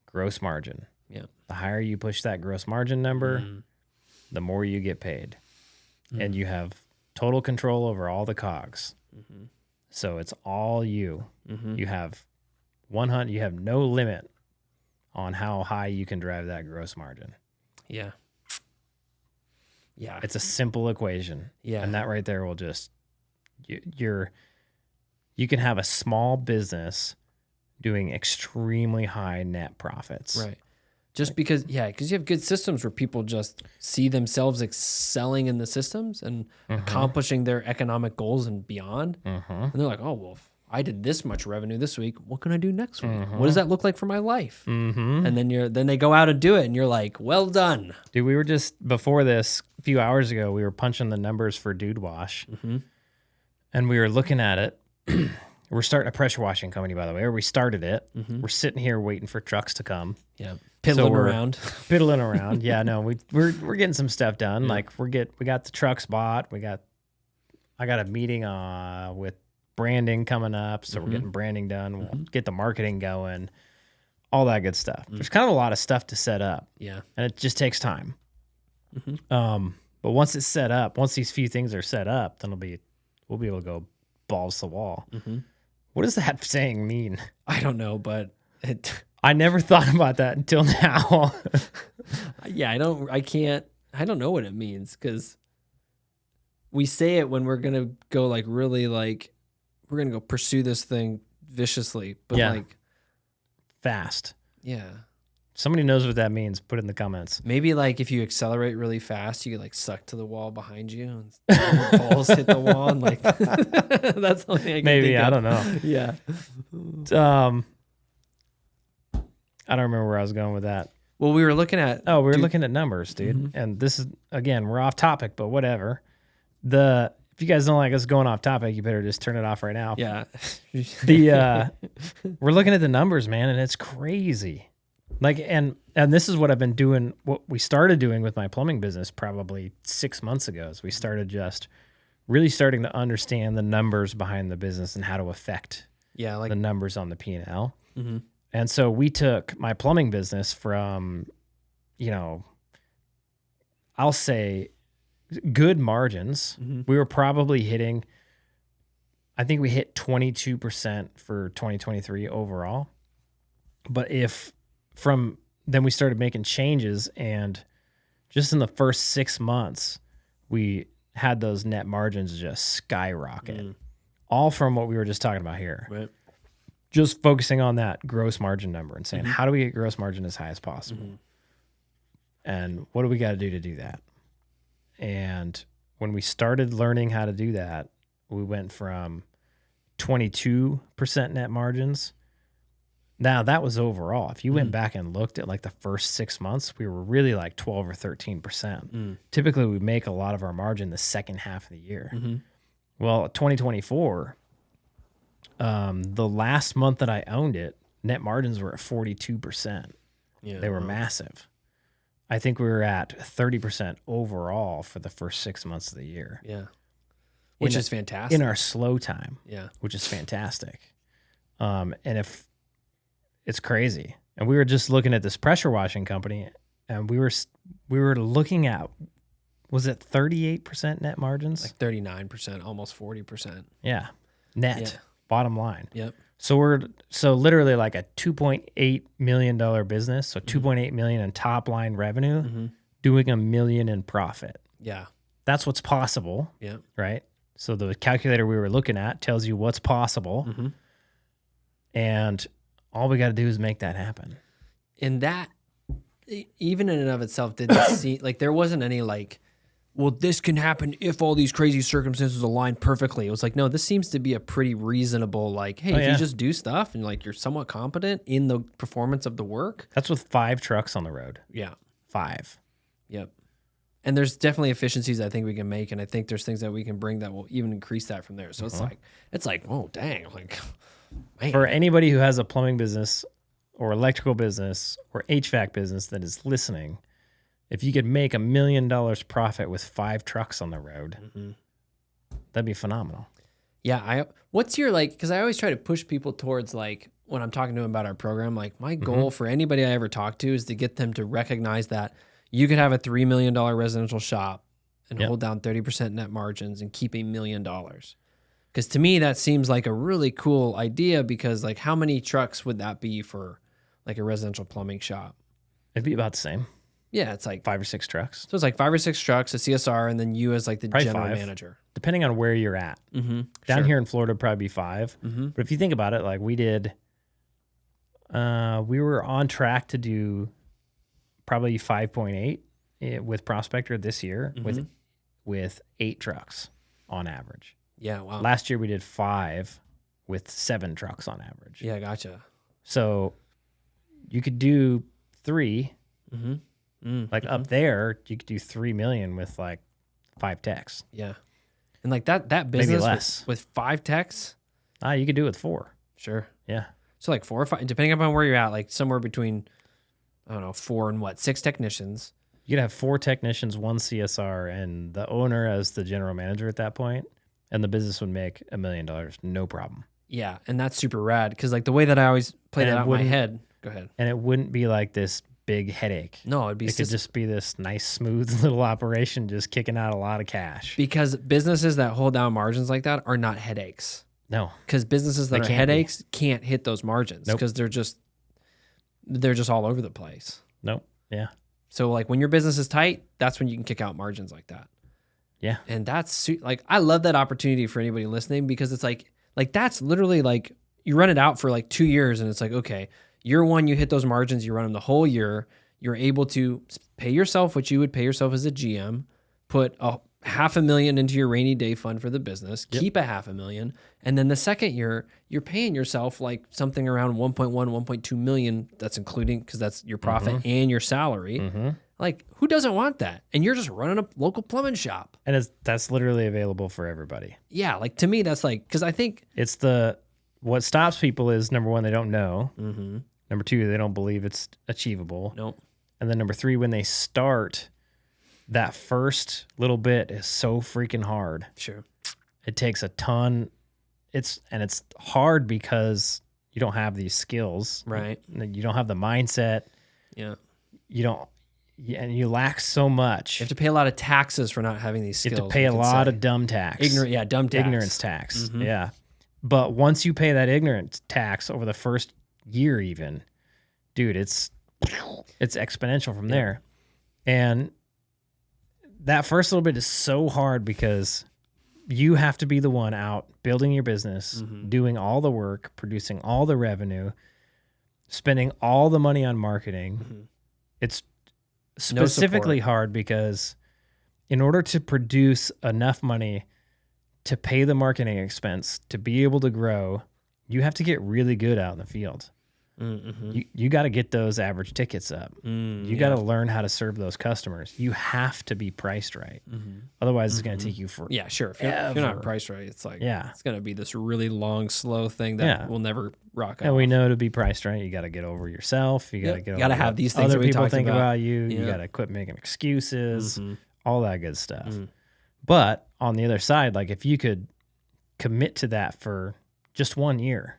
Speaker 1: gross margin.
Speaker 2: Yeah.
Speaker 1: The higher you push that gross margin number, the more you get paid. And you have total control over all the cogs. So it's all you. You have 100. You have no limit on how high you can drive that gross margin.
Speaker 2: Yeah. Yeah.
Speaker 1: It's a simple equation.
Speaker 2: Yeah.
Speaker 1: And that right there will just, you can have a small business doing extremely high net profits.
Speaker 2: Right. Just because you have good systems where people just see themselves excelling in the systems and accomplishing their economic goals and beyond. And they're like, oh, well, if I did this much revenue this week, what can I do next week? What does that look like for my life? And then they go out and do it and you're like, well done.
Speaker 1: Dude, we were just, before this, a few hours ago, we were punching the numbers for Dude Wash. And we were looking at it. We're starting a pressure washing company, by the way, or we started it. We're sitting here waiting for trucks to come.
Speaker 2: Yeah. Piddling around.
Speaker 1: Piddling around. Yeah, no, we're getting some stuff done. Yeah. Like we got the trucks bought. I got a meeting with branding coming up, so we're getting branding done. We'll get the marketing going, all that good stuff. There's kind of a lot of stuff to set up.
Speaker 2: Yeah.
Speaker 1: And it just takes time. But once it's set up, once these few things are set up, then we'll be able to go balls to the wall. What does that saying mean?
Speaker 2: I don't know, but
Speaker 1: I never thought about that until now.
Speaker 2: Yeah, I don't know what it means because we say it when we're going to go like really like, we're going to go pursue this thing viciously, but like
Speaker 1: fast.
Speaker 2: Yeah.
Speaker 1: Somebody knows what that means. Put it in the comments.
Speaker 2: Maybe like if you accelerate really fast, you get like sucked to the wall behind you and your balls hit the wall and like that's something I can
Speaker 1: maybe
Speaker 2: think
Speaker 1: I
Speaker 2: of.
Speaker 1: don't know.
Speaker 2: Yeah.
Speaker 1: I don't remember where I was going with that.
Speaker 2: Well, we were looking at
Speaker 1: looking at numbers, dude. And this is, again, we're off topic, but whatever. If you guys don't like us going off topic, you better just turn it off right now.
Speaker 2: Yeah.
Speaker 1: We're looking at the numbers, man, and it's crazy. Like, and this is what I've been doing, what we started doing with my plumbing business probably 6 months ago, is we started just really starting to understand the numbers behind the business and how to affect the numbers on the P&L. And so we took my plumbing business from, I'll say good margins. We were probably hitting, I think we hit 22% for 2023 overall. But then we started making changes, and just in the first 6 months, we had those net margins just skyrocket. All from what we were just talking about here. Right. Just focusing on that gross margin number and saying, how do we get gross margin as high as possible? And what do we got to do that? And when we started learning how to do that, we went from 22% net margins. Now that was overall. If you went back and looked at like the first 6 months, we were really like 12 or 13%. Typically we make a lot of our margin the second half of the year. Well, 2024, the last month that I owned it, net margins were at 42%. Yeah, they were massive. I think we were at 30% overall for the first 6 months of the year.
Speaker 2: Yeah. Which is fantastic.
Speaker 1: In our slow time.
Speaker 2: Yeah.
Speaker 1: Which is fantastic. And if it's crazy. And we were just looking at this pressure washing company, and we were looking at was it 38% net margins?
Speaker 2: Like 39%, almost 40%.
Speaker 1: Yeah. Net,
Speaker 2: Yeah.
Speaker 1: bottom line.
Speaker 2: Yep.
Speaker 1: So literally like a $2.8 million business. So $2.8 million in top line revenue, doing $1 million in profit.
Speaker 2: Yeah.
Speaker 1: That's what's possible.
Speaker 2: Yeah.
Speaker 1: Right. So the calculator we were looking at tells you what's possible. And all we got to do is make that happen.
Speaker 2: And that, even in and of itself, didn't seem like there wasn't any like, well, this can happen if all these crazy circumstances align perfectly. It was like, no, this seems to be a pretty reasonable, like, hey, if you just do stuff and like you're somewhat competent in the performance of the work.
Speaker 1: That's with 5 trucks on the road.
Speaker 2: Yeah.
Speaker 1: 5.
Speaker 2: Yep. And there's definitely efficiencies I think we can make. And I think there's things that we can bring that will even increase that from there. So it's like, oh, dang. Like, man.
Speaker 1: For anybody who has a plumbing business or electrical business or HVAC business that is listening, if you could make $1 million profit with 5 trucks on the road, that'd be phenomenal.
Speaker 2: Yeah. What's your like, because I always try to push people towards like, when I'm talking to them about our program, like my goal for anybody I ever talk to is to get them to recognize that you could have a $3 million residential shop and hold down 30% net margins and keep $1 million. Because to me, that seems like a really cool idea because like how many trucks would that be for like a residential plumbing shop?
Speaker 1: It'd be about the same.
Speaker 2: Yeah, it's like
Speaker 1: 5 or 6 trucks.
Speaker 2: So it's like 5 or 6 trucks, a CSR, and then you as like the
Speaker 1: Probably
Speaker 2: general
Speaker 1: 5.
Speaker 2: manager.
Speaker 1: Depending on where you're at. Down here in Florida, probably be 5. But if you think about it, like we did, we were on track to do probably 5.8 with Prospector this year with 8 trucks on average.
Speaker 2: Yeah, wow.
Speaker 1: Last year we did 5 with 7 trucks on average.
Speaker 2: Yeah, gotcha.
Speaker 1: So you could do 3. Like up there, you could do 3 million with like 5 techs.
Speaker 2: Yeah. And like that business
Speaker 1: maybe less.
Speaker 2: With 5 techs?
Speaker 1: You could do it with 4.
Speaker 2: Sure.
Speaker 1: Yeah.
Speaker 2: So like 4 or 5, depending upon where you're at, like somewhere between, I don't know, 4 and 6 technicians.
Speaker 1: You could have 4 technicians, 1 CSR, and the owner as the general manager at that point, and the business would make $1 million, no problem.
Speaker 2: Yeah, and that's super rad because like the way that I always play that out in my head. Go ahead.
Speaker 1: And it wouldn't be like this big headache.
Speaker 2: No, it could
Speaker 1: just be this nice, smooth little operation just kicking out a lot of cash.
Speaker 2: Because businesses that hold down margins like that are not headaches.
Speaker 1: No.
Speaker 2: Because businesses that are headaches can't hit those margins because they're just all over the place.
Speaker 1: Nope. Yeah.
Speaker 2: So like when your business is tight, that's when you can kick out margins like that.
Speaker 1: Yeah.
Speaker 2: And that's like, I love that opportunity for anybody listening because it's like that's literally like you run it out for like 2 years and it's like, okay, year 1, you hit those margins, you run them the whole year. You're able to pay yourself what you would pay yourself as a GM, put $500,000 into your rainy day fund for the business, keep $500,000. And then the second year, you're paying yourself like something around 1.1, 1.2 million. That's including, because that's your profit and your salary. Like, who doesn't want that? And you're just running a local plumbing shop.
Speaker 1: And that's literally available for everybody.
Speaker 2: Yeah. Like, to me, that's like, because I think
Speaker 1: it's what stops people is number 1, they don't know. Number 2, they don't believe it's achievable.
Speaker 2: Nope.
Speaker 1: And then number 3, when they start, that first little bit is so freaking hard.
Speaker 2: Sure.
Speaker 1: It takes a ton. It's hard because you don't have these skills.
Speaker 2: Right.
Speaker 1: You don't have the mindset.
Speaker 2: Yeah.
Speaker 1: And you lack so much.
Speaker 2: You have to pay a lot of taxes for not having these skills.
Speaker 1: You have to pay a lot of dumb tax.
Speaker 2: Dumb tax.
Speaker 1: Ignorance tax. Yeah. But once you pay that ignorance tax over the first year even, dude, it's exponential from there. And that first little bit is so hard because you have to be the one out building your business, doing all the work, producing all the revenue, spending all the money on marketing. It's specifically hard because in order to produce enough money to pay the marketing expense, to be able to grow, you have to get really good out in the field. You got to get those average tickets up. You got to learn how to serve those customers. You have to be priced right. Otherwise, it's going to take you forever.
Speaker 2: Yeah, sure. If you're not priced right, it's like it's going to be this really long, slow thing that will never rock out.
Speaker 1: And we know to be priced right, you got to get over yourself. You got to get over
Speaker 2: have these things
Speaker 1: other
Speaker 2: that we
Speaker 1: people
Speaker 2: talked
Speaker 1: think
Speaker 2: about.
Speaker 1: you. You got to quit making excuses, all that good stuff. But on the other side, like if you could commit to that for just 1 year,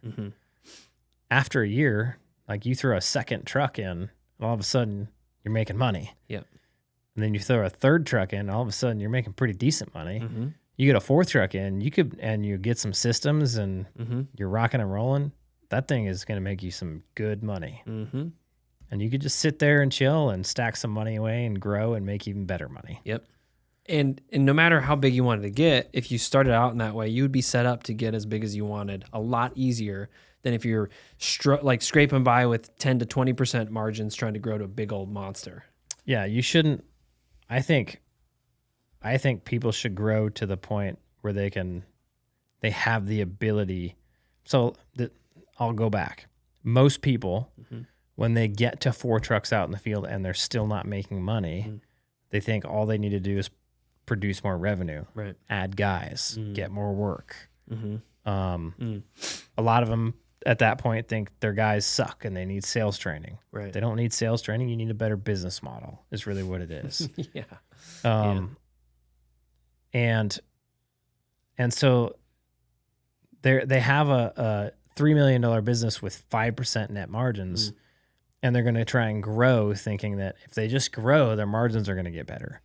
Speaker 1: after a year, like you throw a second truck in, and all of a sudden you're making money.
Speaker 2: Yep.
Speaker 1: and then you throw a third truck in, all of a sudden you're making pretty decent money.
Speaker 2: Mm-hmm.
Speaker 1: You get a fourth truck in, you get some systems and you're rocking and rolling. That thing is going to make you some good money.
Speaker 2: Mm-hmm.
Speaker 1: And you could just sit there and chill and stack some money away and grow and make even better money.
Speaker 2: Yep. And no matter how big you wanted to get, if you started out in that way, you would be set up to get as big as you wanted a lot easier than if you're scraping by with 10 to 20% margins trying to grow to a big old monster.
Speaker 1: Yeah, you shouldn't. I think people should grow to the point where they have the ability. So I'll go back. Most people, when they get to 4 trucks out in the field and they're still not making money, they think all they need to do is produce more revenue,
Speaker 2: right?
Speaker 1: Add guys, get more work.
Speaker 2: Mm-hmm.
Speaker 1: A lot of them at that point think their guys suck and they need sales training.
Speaker 2: Right.
Speaker 1: They don't need sales training. You need a better business model is really what it is.
Speaker 2: Yeah.
Speaker 1: And so they have a $3 million business with 5% net margins, and they're going to try and grow thinking that if they just grow, their margins are going to get better.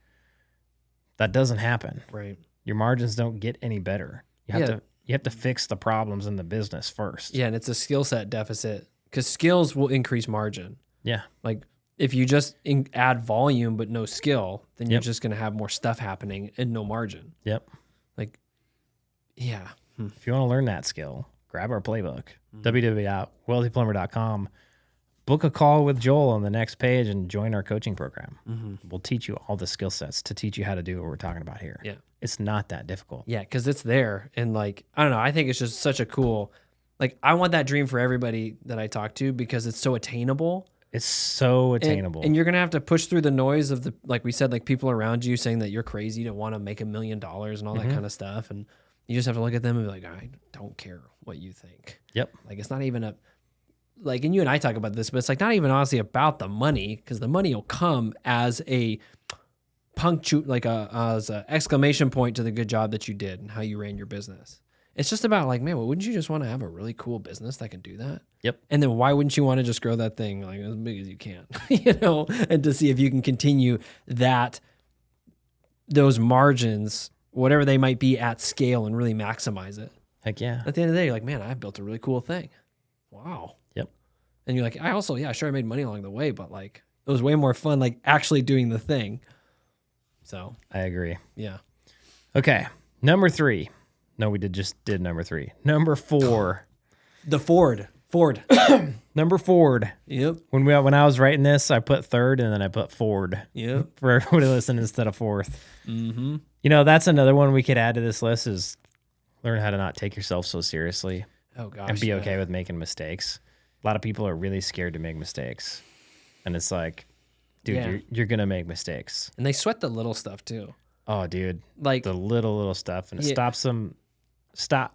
Speaker 1: That doesn't happen.
Speaker 2: Right.
Speaker 1: Your margins don't get any better. You have to fix the problems in the business first.
Speaker 2: Yeah, and it's a skill set deficit because skills will increase margin.
Speaker 1: Yeah.
Speaker 2: Like if you just add volume but no skill, then you're just going to have more stuff happening and no margin.
Speaker 1: Yep.
Speaker 2: Like, yeah.
Speaker 1: If you want to learn that skill, grab our playbook, www.wealthyplumber.com. Book a call with Joel on the next page and join our coaching program. We'll teach you all the skill sets to teach you how to do what we're talking about here.
Speaker 2: Yeah.
Speaker 1: It's not that difficult.
Speaker 2: Yeah, because it's there. And like, I don't know, I think it's just such a cool, like, I want that dream for everybody that I talk to because it's so attainable.
Speaker 1: It's so attainable.
Speaker 2: And you're going to have to push through the noise of like we said, like people around you saying that you're crazy to want to make $1 million and all that kind of stuff. And you just have to look at them and be like, I don't care what you think.
Speaker 1: Yep.
Speaker 2: Like, it's not even like, and you and I talk about this, but it's like not even honestly about the money because the money will come as a as an exclamation point to the good job that you did and how you ran your business. It's just about like, man, well, wouldn't you just want to have a really cool business that can do that?
Speaker 1: Yep.
Speaker 2: And then why wouldn't you want to just grow that thing like as big as you can, and to see if you can continue those margins, whatever they might be at scale and really maximize it.
Speaker 1: Heck yeah.
Speaker 2: At the end of the day, you're like, man, I built a really cool thing. Wow.
Speaker 1: Yep.
Speaker 2: And you're like, I made money along the way, but like it was way more fun, like actually doing the thing. So
Speaker 1: I agree.
Speaker 2: Yeah.
Speaker 1: Okay. Number 3. No, we just did number 3. Number 4.
Speaker 2: The Ford.
Speaker 1: Number Ford.
Speaker 2: Yep.
Speaker 1: When I was writing this, I put 3rd and then I put Ford.
Speaker 2: Yep.
Speaker 1: For everybody listening instead of 4th.
Speaker 2: Mm-hmm.
Speaker 1: That's another one we could add to this list is learn how to not take yourself so seriously.
Speaker 2: Oh gosh.
Speaker 1: And be okay with making mistakes. A lot of people are really scared to make mistakes. And it's like, dude, you're going to make mistakes.
Speaker 2: And they sweat the little stuff too.
Speaker 1: Oh, dude.
Speaker 2: Like
Speaker 1: the little stuff. And it stops them.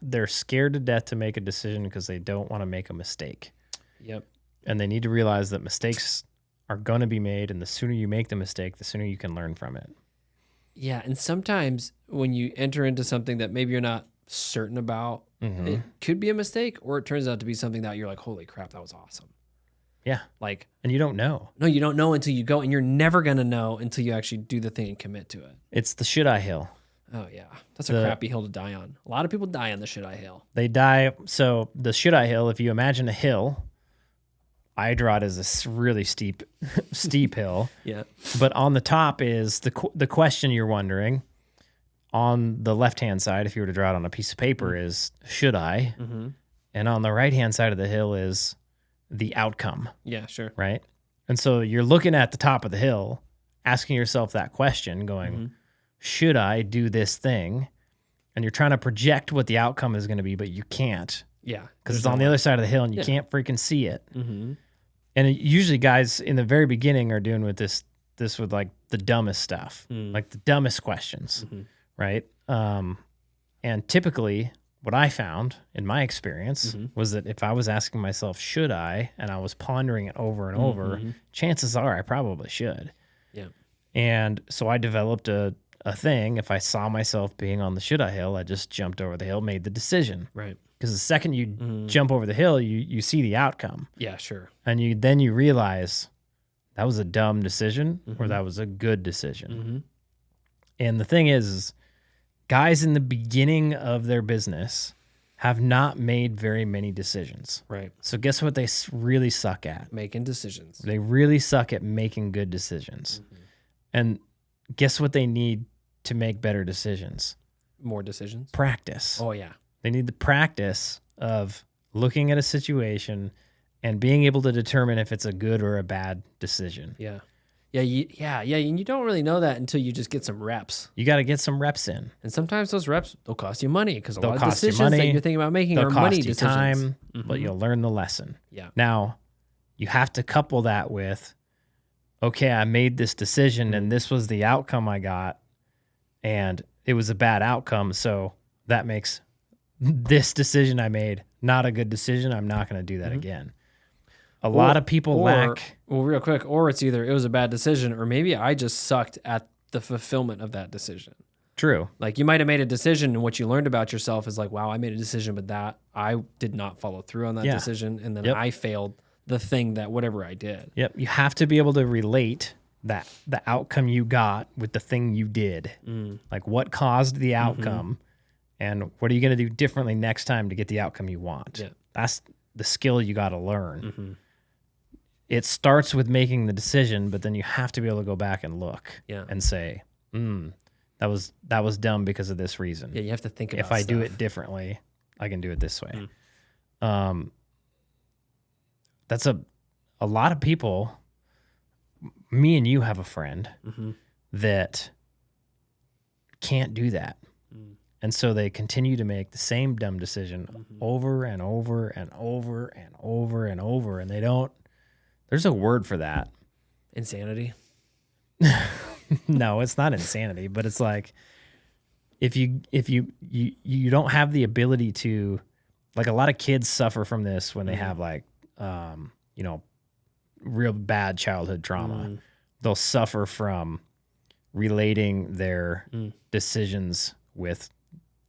Speaker 1: They're scared to death to make a decision because they don't want to make a mistake.
Speaker 2: Yep.
Speaker 1: And they need to realize that mistakes are going to be made. And the sooner you make the mistake, the sooner you can learn from it.
Speaker 2: Yeah. And sometimes when you enter into something that maybe you're not certain about, it could be a mistake, or it turns out to be something that you're like, holy crap, that was awesome.
Speaker 1: Yeah.
Speaker 2: Like,
Speaker 1: and you don't know.
Speaker 2: No, you don't know until you go, and you're never going to know until you actually do the thing and commit to it.
Speaker 1: It's the should I hill.
Speaker 2: Oh yeah. That's a crappy hill to die on. A lot of people die on the should I hill.
Speaker 1: They die. So the should I hill, if you imagine a hill, I draw it as a really steep hill.
Speaker 2: Yeah.
Speaker 1: But on the top is the question you're wondering. On the left-hand side, if you were to draw it on a piece of paper, is should I? And on the right-hand side of the hill is the outcome.
Speaker 2: Yeah, sure.
Speaker 1: Right? And so you're looking at the top of the hill, asking yourself that question, going, should I do this thing? And you're trying to project what the outcome is going to be, but you can't.
Speaker 2: Yeah.
Speaker 1: Because it's on the other side of the hill and you can't freaking see it. And usually guys in the very beginning are doing with this with like the dumbest stuff, like the dumbest questions. Right. And typically what I found in my experience was that if I was asking myself, should I, and I was pondering it over and over, chances are I probably should.
Speaker 2: Yeah.
Speaker 1: And so I developed a thing. If I saw myself being on the should I hill, I just jumped over the hill, made the decision.
Speaker 2: Right.
Speaker 1: Because the second you jump over the hill, you see the outcome.
Speaker 2: Yeah, sure.
Speaker 1: And then you realize that was a dumb decision or that was a good decision. And the thing is guys in the beginning of their business have not made very many decisions.
Speaker 2: Right.
Speaker 1: So guess what they really suck at?
Speaker 2: Making decisions.
Speaker 1: They really suck at making good decisions. And guess what they need to make better decisions?
Speaker 2: More decisions.
Speaker 1: Practice.
Speaker 2: Oh, yeah.
Speaker 1: They need the practice of looking at a situation and being able to determine if it's a good or a bad decision.
Speaker 2: Yeah. Yeah. And you don't really know that until you just get some reps.
Speaker 1: You got to get some reps in.
Speaker 2: And sometimes those reps, they'll cost you money because a
Speaker 1: They'll
Speaker 2: lot of
Speaker 1: cost you
Speaker 2: decisions that
Speaker 1: money.
Speaker 2: you're thinking about making
Speaker 1: They'll
Speaker 2: are
Speaker 1: cost
Speaker 2: money
Speaker 1: you
Speaker 2: decisions.
Speaker 1: time, but you'll learn the lesson.
Speaker 2: Yeah.
Speaker 1: Now, you have to couple that with, okay, I made this decision and this was the outcome I got, and it was a bad outcome, so that makes this decision I made not a good decision. I'm not going to do that again. A lot of people lack...
Speaker 2: Well, real quick, or it's either it was a bad decision or maybe I just sucked at the fulfillment of that decision.
Speaker 1: True.
Speaker 2: Like you might have made a decision and what you learned about yourself is like, wow, I made a decision, but that I did not follow through on that decision. And then I failed the thing that whatever I did.
Speaker 1: Yep. You have to be able to relate that the outcome you got with the thing you did. Like what caused the outcome and what are you going to do differently next time to get the outcome you want?
Speaker 2: Yeah. That's
Speaker 1: the skill you got to learn. It starts with making the decision, but then you have to be able to go back and look and say, that was dumb because of this reason.
Speaker 2: Yeah, you have to think about
Speaker 1: if I do it differently, I can do it this way. That's a lot of people. Me and you have a friend that can't do that. And so they continue to make the same dumb decision over and over and over and over and over. And they don't, there's a word for that.
Speaker 2: Insanity.
Speaker 1: No, it's not insanity, but it's like, if you don't have the ability to, like a lot of kids suffer from this when they have like, real bad childhood trauma. They'll suffer from relating their decisions with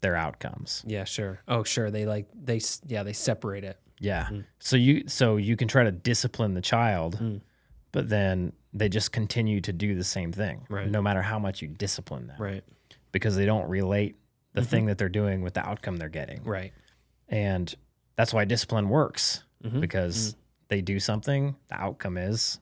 Speaker 1: their outcomes.
Speaker 2: Yeah, sure. Oh, sure. They separate it.
Speaker 1: Yeah. So you can try to discipline the child, but then they just continue to do the same thing, no matter how much you discipline them.
Speaker 2: Right.
Speaker 1: Because they don't relate the thing that they're doing with the outcome they're getting.
Speaker 2: Right.
Speaker 1: And that's why discipline works, because they do something, the outcome is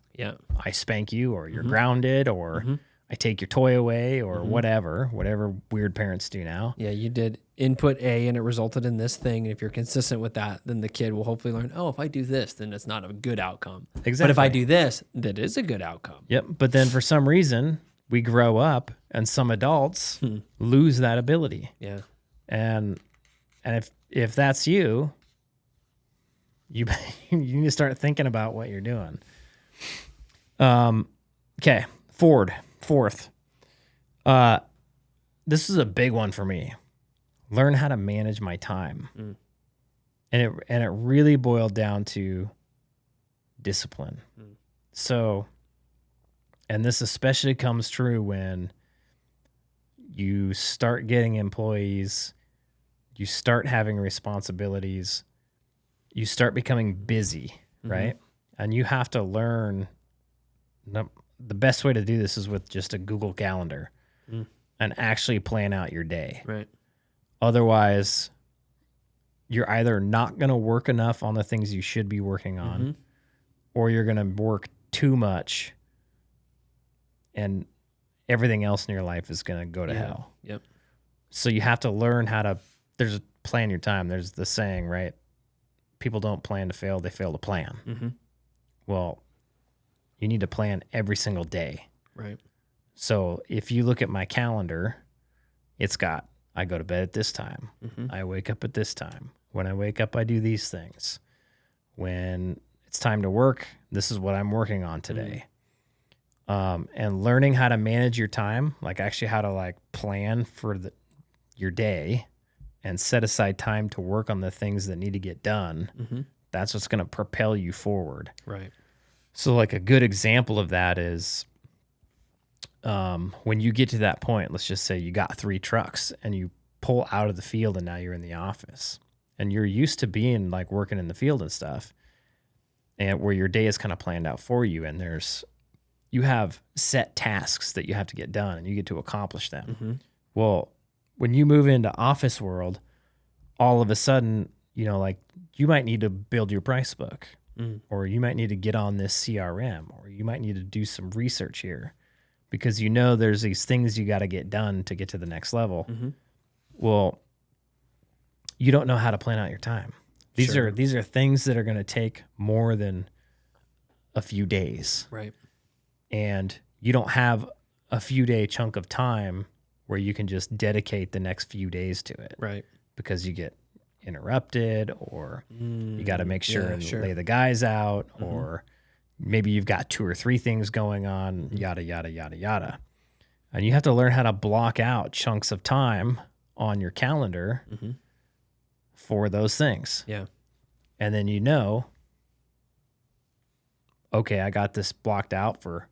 Speaker 1: I spank you, or you're grounded, or I take your toy away, or whatever weird parents do now.
Speaker 2: Yeah, you did input A and it resulted in this thing. And if you're consistent with that, then the kid will hopefully learn, oh, if I do this, then it's not a good outcome.
Speaker 1: Exactly.
Speaker 2: But if I do this, that is a good outcome.
Speaker 1: Yep. But then for some reason, we grow up and some adults lose that ability.
Speaker 2: Yeah.
Speaker 1: And if that's you, you need to start thinking about what you're doing. Okay. Fourth. This is a big one for me. Learn how to manage my time. And it really boiled down to discipline. So, and this especially comes true when you start getting employees, you start having responsibilities, you start becoming busy, right? And you have to learn. The best way to do this is with just a Google Calendar and actually plan out your day.
Speaker 2: Right.
Speaker 1: Otherwise, you're either not going to work enough on the things you should be working on, or you're going to work too much and everything else in your life is going to go to hell.
Speaker 2: Yep.
Speaker 1: So you have to learn how to, plan your time. There's the saying, right? People don't plan to fail, they fail to plan. Well, you need to plan every single day.
Speaker 2: Right.
Speaker 1: So if you look at my calendar, it's got, I go to bed at this time. I wake up at this time. When I wake up, I do these things. When it's time to work, this is what I'm working on today. And learning how to manage your time, like actually how to like plan for your day and set aside time to work on the things that need to get done. That's what's going to propel you forward.
Speaker 2: Right.
Speaker 1: So like a good example of that is when you get to that point, let's just say you got 3 trucks and you pull out of the field and now you're in the office and you're used to being like working in the field and stuff, and where your day is kind of planned out for you. And there's you have set tasks that you have to get done and you get to accomplish them.
Speaker 2: Mm-hmm.
Speaker 1: Well, when you move into office world, all of a sudden, you know, like you might need to build your price book, or you might need to get on this CRM, or you might need to do some research here because you know there's these things you got to get done to get to the next level.
Speaker 2: Mm-hmm.
Speaker 1: Well, you don't know how to plan out your time. These are things that are going to take more than a few days.
Speaker 2: Right.
Speaker 1: And you don't have a few day chunk of time where you can just dedicate the next few days to it.
Speaker 2: Right.
Speaker 1: Because you get interrupted, or you got to make sure and lay the guys out, or maybe you've got 2 or 3 things going on, yada, yada, yada, yada. And you have to learn how to block out chunks of time on your calendar for those things.
Speaker 2: Yeah.
Speaker 1: And then you know, okay, I got this blocked out for,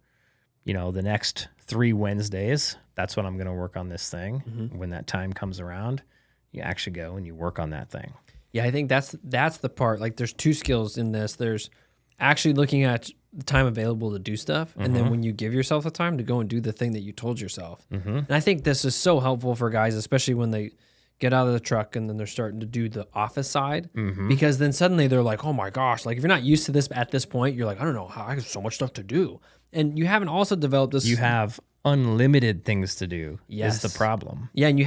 Speaker 1: you know, the next 3 Wednesdays. That's when I'm going to work on this thing. When that time comes around, you actually go and you work on that thing.
Speaker 2: Yeah, I think that's the part. Like, there's 2 skills in this. There's actually looking at the time available to do stuff, and then when you give yourself the time to go and do the thing that you told yourself. And I think this is so helpful for guys, especially when they get out of the truck and then they're starting to do the office side, because then suddenly they're like, oh my gosh, like if you're not used to this at this point, you're like, I don't know how I have so much stuff to do. And you haven't also developed this.
Speaker 1: You have unlimited things to do.
Speaker 2: Yes.
Speaker 1: Is the problem.
Speaker 2: Yeah. And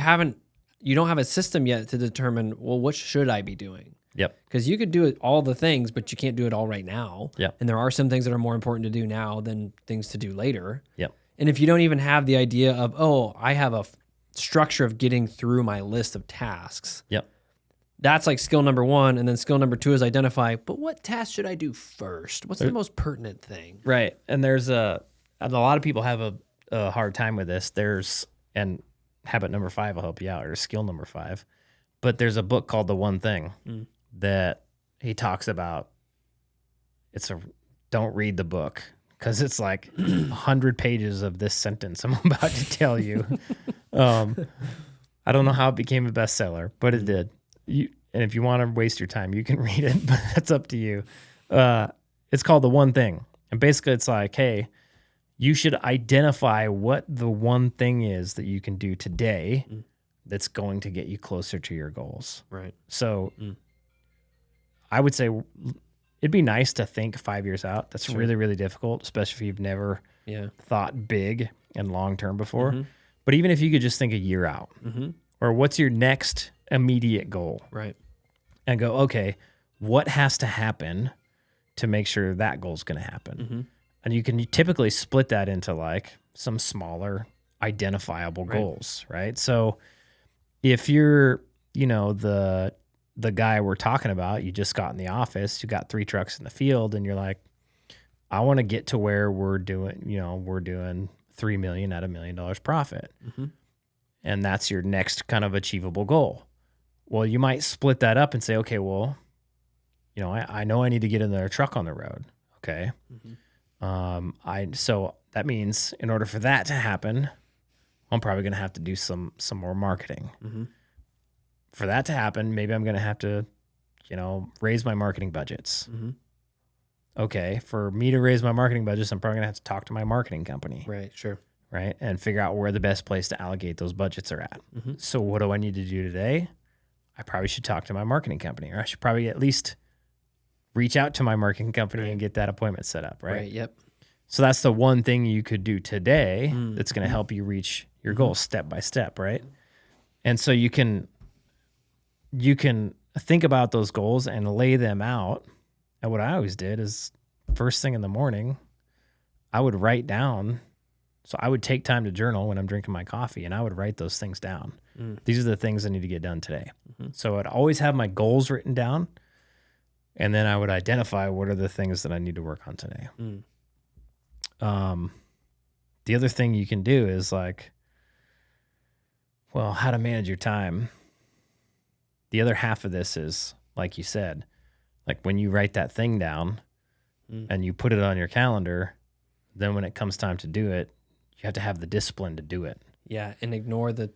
Speaker 2: you don't have a system yet to determine, well, what should I be doing?
Speaker 1: Yep.
Speaker 2: Because you could do it, all the things, but you can't do it all right now.
Speaker 1: Yep.
Speaker 2: And there are some things that are more important to do now than things to do later.
Speaker 1: Yep.
Speaker 2: And if you don't even have the idea of, oh, I have a structure of getting through my list of tasks.
Speaker 1: Yep.
Speaker 2: That's like skill number 1. And then skill number 2 is identify, but what task should I do first? What's the most pertinent thing?
Speaker 1: Right. And there's a lot of people have a hard time with this. And habit number 5 will help you out, or skill number 5. But there's a book called The One Thing that he talks about. Don't read the book, because it's like 100 pages of this sentence I'm about to tell you. I don't know how it became a bestseller, but it did. And if you want to waste your time, you can read it, but that's up to you. It's called The One Thing. And basically it's like, hey, you should identify what the one thing is that you can do today that's going to get you closer to your goals.
Speaker 2: Right.
Speaker 1: So I would say it'd be nice to think 5 years out. That's really, really difficult, especially if you've never thought big and long-term before. But even if you could just think a year out, or what's your next immediate goal?
Speaker 2: Right.
Speaker 1: And go, okay, what has to happen to make sure that goal is going to happen? And you can typically split that into like some smaller identifiable goals, right? So if you're, you know, the guy we're talking about, you just got in the office, you got 3 trucks in the field, and you're like, I want to get to where we're doing $3 million at $1 million profit. And that's your next kind of achievable goal. Well, you might split that up and say, okay, well, you know, I know I need to get another truck on the road. Okay. So that means in order for that to happen, I'm probably going to have to do some more marketing. For that to happen, maybe I'm going to have to, you know, raise my marketing budgets. Okay. For me to raise my marketing budgets, I'm probably going to have to talk to my marketing company.
Speaker 2: Right. Sure.
Speaker 1: Right. And figure out where the best place to allocate those budgets are at. So what do I need to do today? I probably should talk to my marketing company, or I should probably at least reach out to my marketing company and get that appointment set up. Right.
Speaker 2: Yep.
Speaker 1: So that's the one thing you could do today that's going to help you reach your goals step by step. Right. And so you can think about those goals and lay them out. And what I always did is first thing in the morning, I would write down. So I would take time to journal when I'm drinking my coffee, and I would write those things down. These are the things I need to get done today. So I'd always have my goals written down, and then I would identify what are the things that I need to work on today. The other thing you can do is like, well, how to manage your time. The other half of this is, like you said, like when you write that thing down and you put it on your calendar, then when it comes time to do it, you have to have the discipline to do it.
Speaker 2: Yeah, and ignore the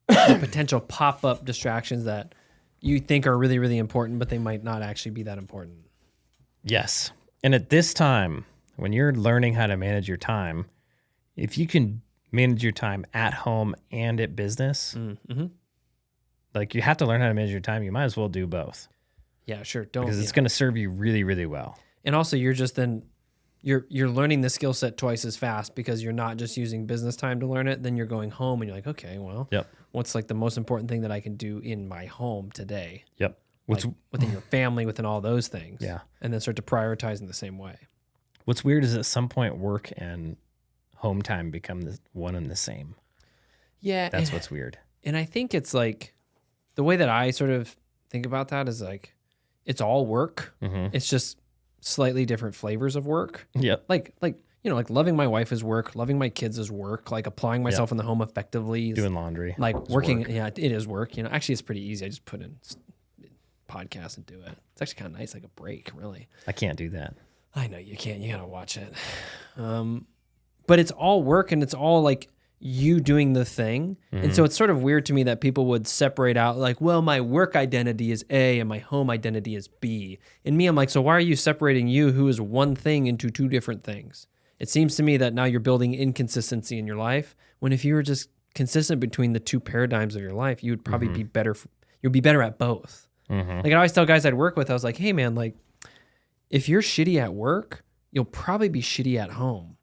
Speaker 2: potential pop-up distractions that you think are really, really important, but they might not actually be that important.
Speaker 1: Yes. And at this time, when you're learning how to manage your time, if you can manage your time at home and at business, like you have to learn how to manage your time. You might as well do both.
Speaker 2: Yeah, sure.
Speaker 1: Because it's going to serve you really, really well.
Speaker 2: And also you're just then you're learning the skill set twice as fast because you're not just using business time to learn it. Then you're going home and you're like, okay, well, what's like the most important thing that I can do in my home today?
Speaker 1: Yep.
Speaker 2: Like within your family, within all those things.
Speaker 1: Yeah.
Speaker 2: And then start to prioritize in the same way.
Speaker 1: What's weird is at some point work and home time become the one and the same.
Speaker 2: Yeah.
Speaker 1: That's what's weird.
Speaker 2: And I think it's like the way that I sort of think about that is like, it's all work. It's just slightly different flavors of work.
Speaker 1: Yep.
Speaker 2: Like, you know, like loving my wife is work, loving my kids is work, like applying myself in the home effectively.
Speaker 1: Doing laundry.
Speaker 2: Like working. Work. Yeah, it is work. You know, actually it's pretty easy. I just put in podcast and do it. It's actually kind of nice, like a break, really.
Speaker 1: I can't do that.
Speaker 2: I know you can't. You got to watch it. But it's all work and it's all like you doing the thing. And so it's sort of weird to me that people would separate out like, well, my work identity is A and my home identity is B. And me, I'm like, so why are you separating you, who is one thing, into two different things? It seems to me that now you're building inconsistency in your life, when if you were just consistent between the two paradigms of your life, you would probably be better. You'll be better at both. Like I always tell guys I'd work with, I was like, hey man, like if you're shitty at work, you'll probably be shitty at home.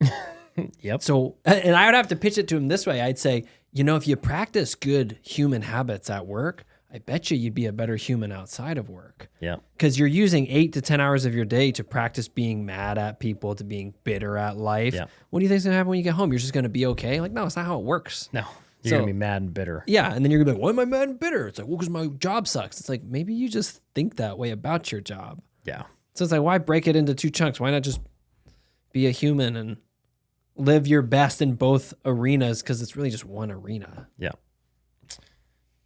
Speaker 1: Yep.
Speaker 2: So, and I would have to pitch it to him this way. I'd say, you know, if you practice good human habits at work, I bet you'd be a better human outside of work.
Speaker 1: Yeah.
Speaker 2: Because you're using 8 to 10 hours of your day to practice being mad at people, to being bitter at life. Yeah. What do you think's going to happen when you get home? You're just going to be okay? Like, no, it's not how it works.
Speaker 1: No. You're going to be mad and bitter.
Speaker 2: Yeah. And then you're going to be like, why am I mad and bitter? It's like, well, because my job sucks. It's like, maybe you just think that way about your job.
Speaker 1: Yeah.
Speaker 2: So it's like, why break it into two chunks? Why not just be a human and live your best in both arenas, because it's really just one arena.
Speaker 1: Yeah.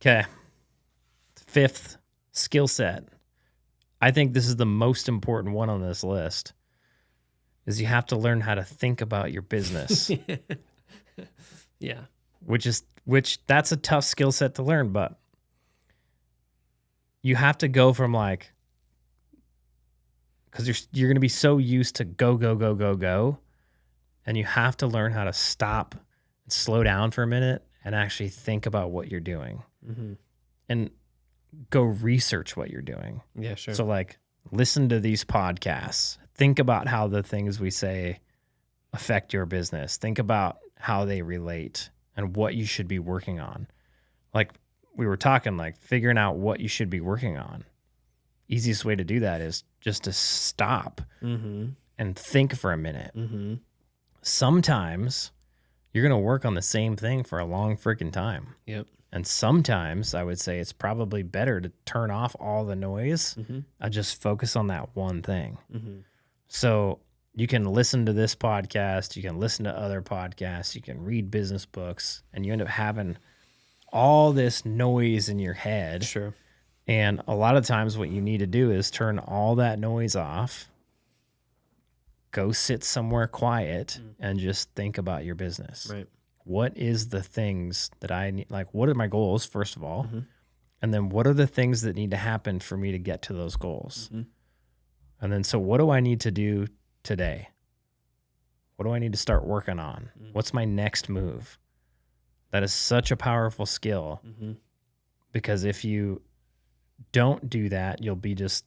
Speaker 1: Okay. 5th skill set. I think this is the most important one on this list, is you have to learn how to think about your business.
Speaker 2: Yeah.
Speaker 1: Which that's a tough skill set to learn, but you have to go from like, because you're going to be so used to go, and you have to learn how to stop and slow down for a minute and actually think about what you're doing and go research what you're doing.
Speaker 2: Yeah, sure.
Speaker 1: So like listen to these podcasts, think about how the things we say affect your business, think about how they relate and what you should be working on. Like we were talking, like figuring out what you should be working on. Easiest way to do that is just to stop and think for a minute. Sometimes you're going to work on the same thing for a long freaking time.
Speaker 2: Yep.
Speaker 1: And sometimes I would say it's probably better to turn off all the noise and just focus on that one thing. So you can listen to this podcast, you can listen to other podcasts, you can read business books, and you end up having all this noise in your head.
Speaker 2: Sure.
Speaker 1: And a lot of times what you need to do is turn all that noise off, go sit somewhere quiet and just think about your business.
Speaker 2: Right.
Speaker 1: What is the things that I need? Like, what are my goals, first of all? And then what are the things that need to happen for me to get to those goals? And then, so what do I need to do today? What do I need to start working on? What's my next move? That is such a powerful skill because if you don't do that, you'll be just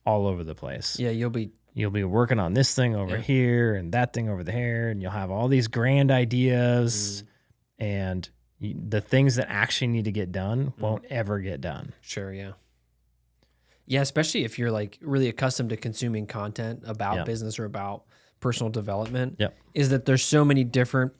Speaker 1: all over the place.
Speaker 2: Yeah, you'll be
Speaker 1: working on this thing over here and that thing over there, and you'll have all these grand ideas, and the things that actually need to get done won't ever get done.
Speaker 2: Sure, yeah. Yeah, especially if you're like really accustomed to consuming content about business or about personal development, is that there's so many different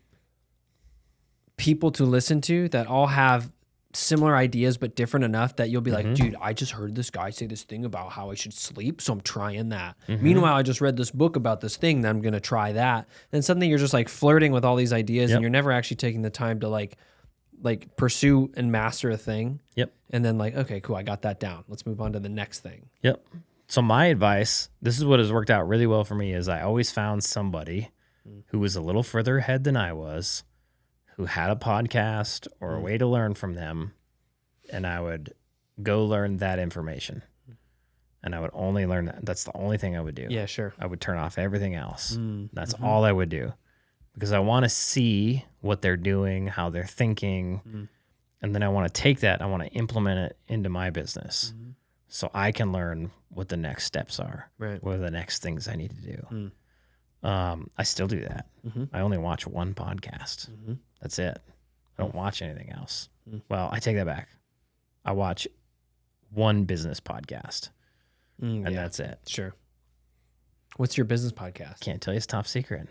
Speaker 2: people to listen to that all have similar ideas but different enough that you'll be like, dude, I just heard this guy say this thing about how I should sleep, so I'm trying that. Meanwhile, I just read this book about this thing, then I'm going to try that. And suddenly you're just like flirting with all these ideas and you're never actually taking the time to like pursue and master a thing. And then like, okay, cool, I got that down. Let's move on to the next thing.
Speaker 1: So my advice, this is what has worked out really well for me, is I always found somebody who was a little further ahead than I was, who had a podcast or a way to learn from them, and I would go learn that information. and I would only learn that. That's the only thing I would do.
Speaker 2: Yeah, sure.
Speaker 1: I would turn off everything else. That's all I would do, because I want to see what they're doing, how they're thinking, and then I want to take that. I want to implement it into my business, so I can learn what the next steps are.
Speaker 2: Right.
Speaker 1: What are the next things I need to do? I still do that. I only watch one podcast. That's it. I don't watch anything else. Well, I take that back. I watch one business podcast, and that's it.
Speaker 2: Sure. What's your business podcast?
Speaker 1: Can't tell you, it's top secret.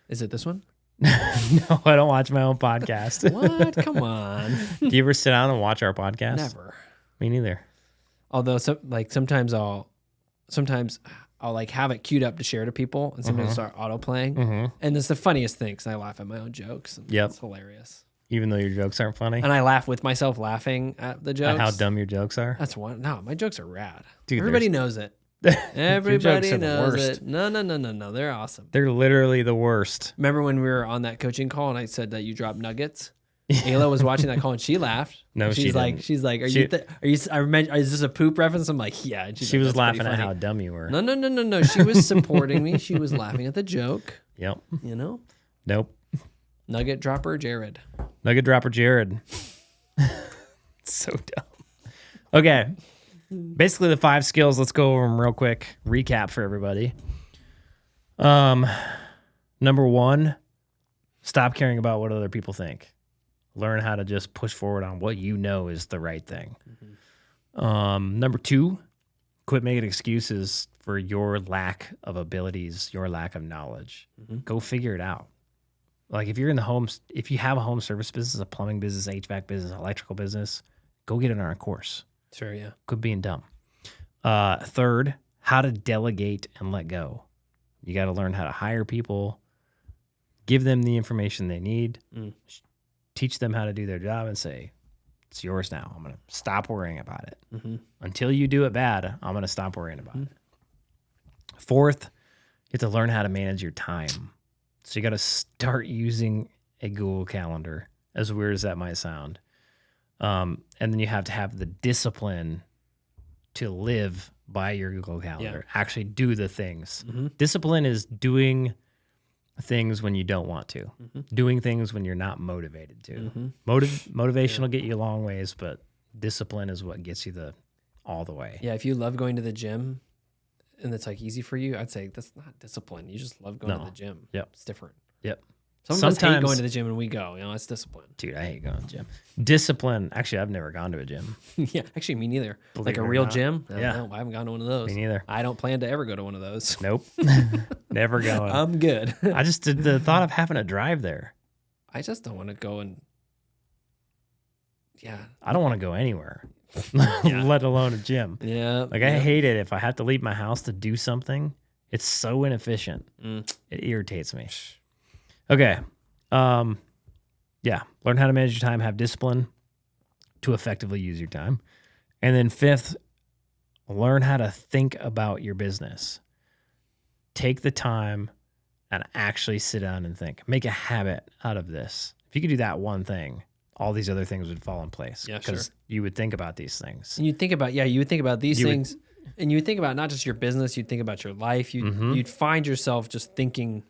Speaker 2: Is it this one?
Speaker 1: No, I don't watch my own podcast.
Speaker 2: What? Come on.
Speaker 1: Do you ever sit down and watch our podcast?
Speaker 2: Never.
Speaker 1: Me neither.
Speaker 2: Although sometimes I'll like have it queued up to share to people, and sometimes start auto playing. And it's the funniest thing because I laugh at my own jokes. And it's hilarious.
Speaker 1: Even though your jokes aren't funny?
Speaker 2: And I laugh with myself laughing at the jokes.
Speaker 1: At how dumb your jokes are?
Speaker 2: That's one. No, my jokes are rad.
Speaker 1: Dude,
Speaker 2: everybody knows it. Everybody knows it. No. They're awesome.
Speaker 1: They're literally the worst.
Speaker 2: Remember when we were on that coaching call and I said that you dropped nuggets? Ayla was watching that call and she laughed.
Speaker 1: No,
Speaker 2: she's like, is this a poop reference? I'm like, yeah. And
Speaker 1: she was laughing at how dumb you were.
Speaker 2: No. She was supporting me. She was laughing at the joke.
Speaker 1: Yep.
Speaker 2: You know?
Speaker 1: Nope.
Speaker 2: Nugget dropper, Jared.
Speaker 1: Nugget dropper, Jared. So dumb. Okay. Basically the 5 skills. Let's go over them real quick. Recap for everybody. Number 1, stop caring about what other people think. Learn how to just push forward on what you know is the right thing. Number 2, quit making excuses for your lack of abilities, your lack of knowledge. Go figure it out. Like if you have a home service business, a plumbing business, HVAC business, electrical business, go get it on our course.
Speaker 2: Sure, yeah.
Speaker 1: Quit being dumb. 3rd, how to delegate and let go. You got to learn how to hire people, give them the information they need, teach them how to do their job, and say, it's yours now. I'm going to stop worrying about it. Until you do it bad, I'm going to stop worrying about it. 4th, you have to learn how to manage your time. So you got to start using a Google Calendar, as weird as that might sound. And then you have to have the discipline to live by your Google Calendar. Actually do the things. Discipline is doing things when you don't want to. Doing things when you're not motivated to. Motivation will get you a long ways, but discipline is what gets you all the way.
Speaker 2: Yeah, if you love going to the gym and it's like easy for you, I'd say that's not discipline. You just love going to the gym.
Speaker 1: Yep.
Speaker 2: It's different.
Speaker 1: Yep.
Speaker 2: Some of us hate going to the gym and we go. It's discipline.
Speaker 1: Dude, I hate going to the gym. Discipline. Actually, I've never gone to a gym.
Speaker 2: Yeah, actually, me neither.
Speaker 1: Believe
Speaker 2: like
Speaker 1: it
Speaker 2: a
Speaker 1: or
Speaker 2: real
Speaker 1: not.
Speaker 2: gym?
Speaker 1: Yeah.
Speaker 2: No, I haven't gone to one of those.
Speaker 1: Me neither.
Speaker 2: I don't plan to ever go to one of those.
Speaker 1: Nope. Never going.
Speaker 2: I'm good.
Speaker 1: I just did the thought of having to drive there.
Speaker 2: I just don't want to go and... Yeah.
Speaker 1: I don't want to go anywhere, let alone a gym.
Speaker 2: Yeah.
Speaker 1: Like, I hate it if I have to leave my house to do something. It's so inefficient. It irritates me. Okay. Yeah. Learn how to manage your time, have discipline to effectively use your time. And then 5th, learn how to think about your business. Take the time and actually sit down and think. Make a habit out of this. If you could do that one thing, all these other things would fall in place.
Speaker 2: Yeah, sure.
Speaker 1: Because you would think about these things.
Speaker 2: And you would think about these things, and you would think about not just your business, you'd think about your life. You'd find yourself just thinking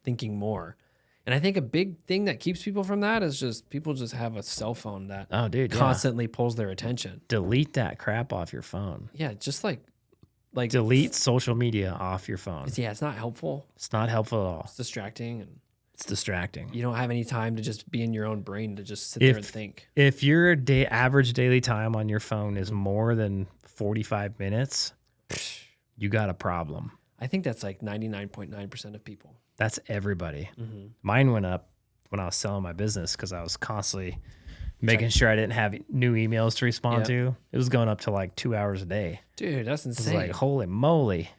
Speaker 2: more. And I think a big thing that keeps people from that is just people just have a cell phone that constantly pulls their attention.
Speaker 1: Delete that crap off your phone.
Speaker 2: Yeah, just like
Speaker 1: delete social media off your phone.
Speaker 2: Yeah, it's not helpful.
Speaker 1: It's not helpful at all.
Speaker 2: It's distracting, and
Speaker 1: it's distracting.
Speaker 2: You don't have any time to just be in your own brain to just sit there and think.
Speaker 1: If your average daily time on your phone is more than 45 minutes, you got a problem.
Speaker 2: I think that's like 99.9% of people.
Speaker 1: That's everybody. Mine went up when I was selling my business because I was constantly making sure I didn't have new emails to respond to. It was going up to like 2 hours a day.
Speaker 2: Dude, that's insane.
Speaker 1: It's like, holy moly.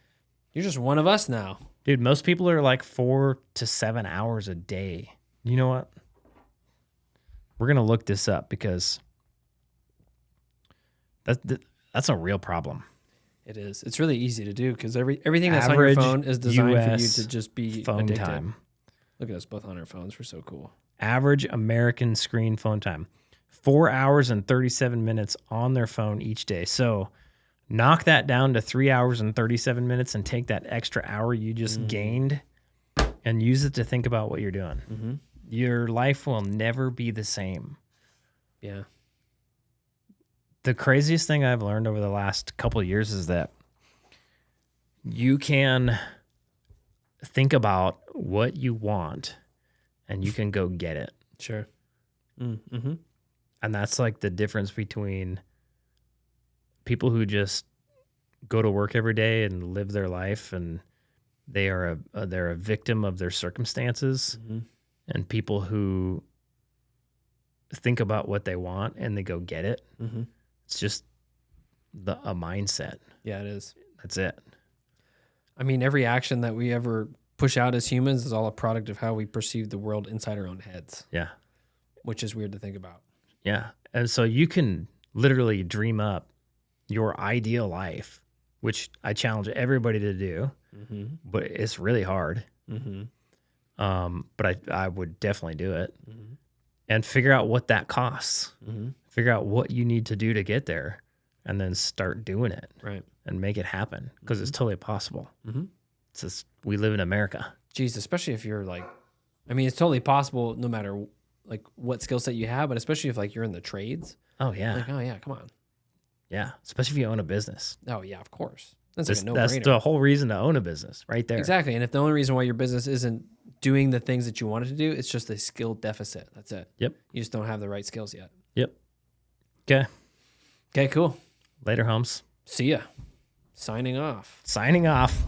Speaker 2: You're just one of us now.
Speaker 1: Dude, most people are like 4 to 7 hours a day. You know what? We're going to look this up because that's a real problem.
Speaker 2: It is. It's really easy to do because everything that's on your phone is designed for you to just be
Speaker 1: phone
Speaker 2: addicted.
Speaker 1: Time.
Speaker 2: Look at us both on our phones. We're so cool.
Speaker 1: Average American screen phone time. 4 hours and 37 minutes on their phone each day. So Knock that down to 3 hours and 37 minutes and take that extra hour you just gained and use it to think about what you're doing.
Speaker 2: Mm-hmm.
Speaker 1: Your life will never be the same.
Speaker 2: Yeah.
Speaker 1: The craziest thing I've learned over the last couple of years is that you can think about what you want and you can go get it.
Speaker 2: Sure. Mm-hmm.
Speaker 1: And that's like the difference between people who just go to work every day and live their life and they're a victim of their circumstances, and people who think about what they want and they go get it.
Speaker 2: Mm-hmm.
Speaker 1: It's just a mindset.
Speaker 2: Yeah, it is.
Speaker 1: That's it.
Speaker 2: I mean, every action that we ever push out as humans is all a product of how we perceive the world inside our own heads.
Speaker 1: Yeah.
Speaker 2: Which is weird to think about.
Speaker 1: Yeah. And so you can literally dream up your ideal life, which I challenge everybody to do, but it's really hard. But I would definitely do it and figure out what that costs. Figure out what you need to do to get there and then start doing it.
Speaker 2: Right.
Speaker 1: And make it happen because it's totally possible. It's just, we live in America.
Speaker 2: Jeez, especially if you're like, I mean, it's totally possible no matter like what skill set you have, but especially if like you're in the trades.
Speaker 1: Oh yeah.
Speaker 2: Like, oh yeah, come on.
Speaker 1: Yeah. Especially if you own a business.
Speaker 2: Oh yeah, of course. That's
Speaker 1: That's,
Speaker 2: like a no-brainer.
Speaker 1: that's the whole reason to own a business right there.
Speaker 2: Exactly. And if the only reason why your business isn't doing the things that you want it to do, it's just a skill deficit. That's it.
Speaker 1: Yep.
Speaker 2: You just don't have the right skills yet.
Speaker 1: Yep. Okay.
Speaker 2: Okay, cool.
Speaker 1: Later, Holmes.
Speaker 2: See ya. Signing off.
Speaker 1: Signing off.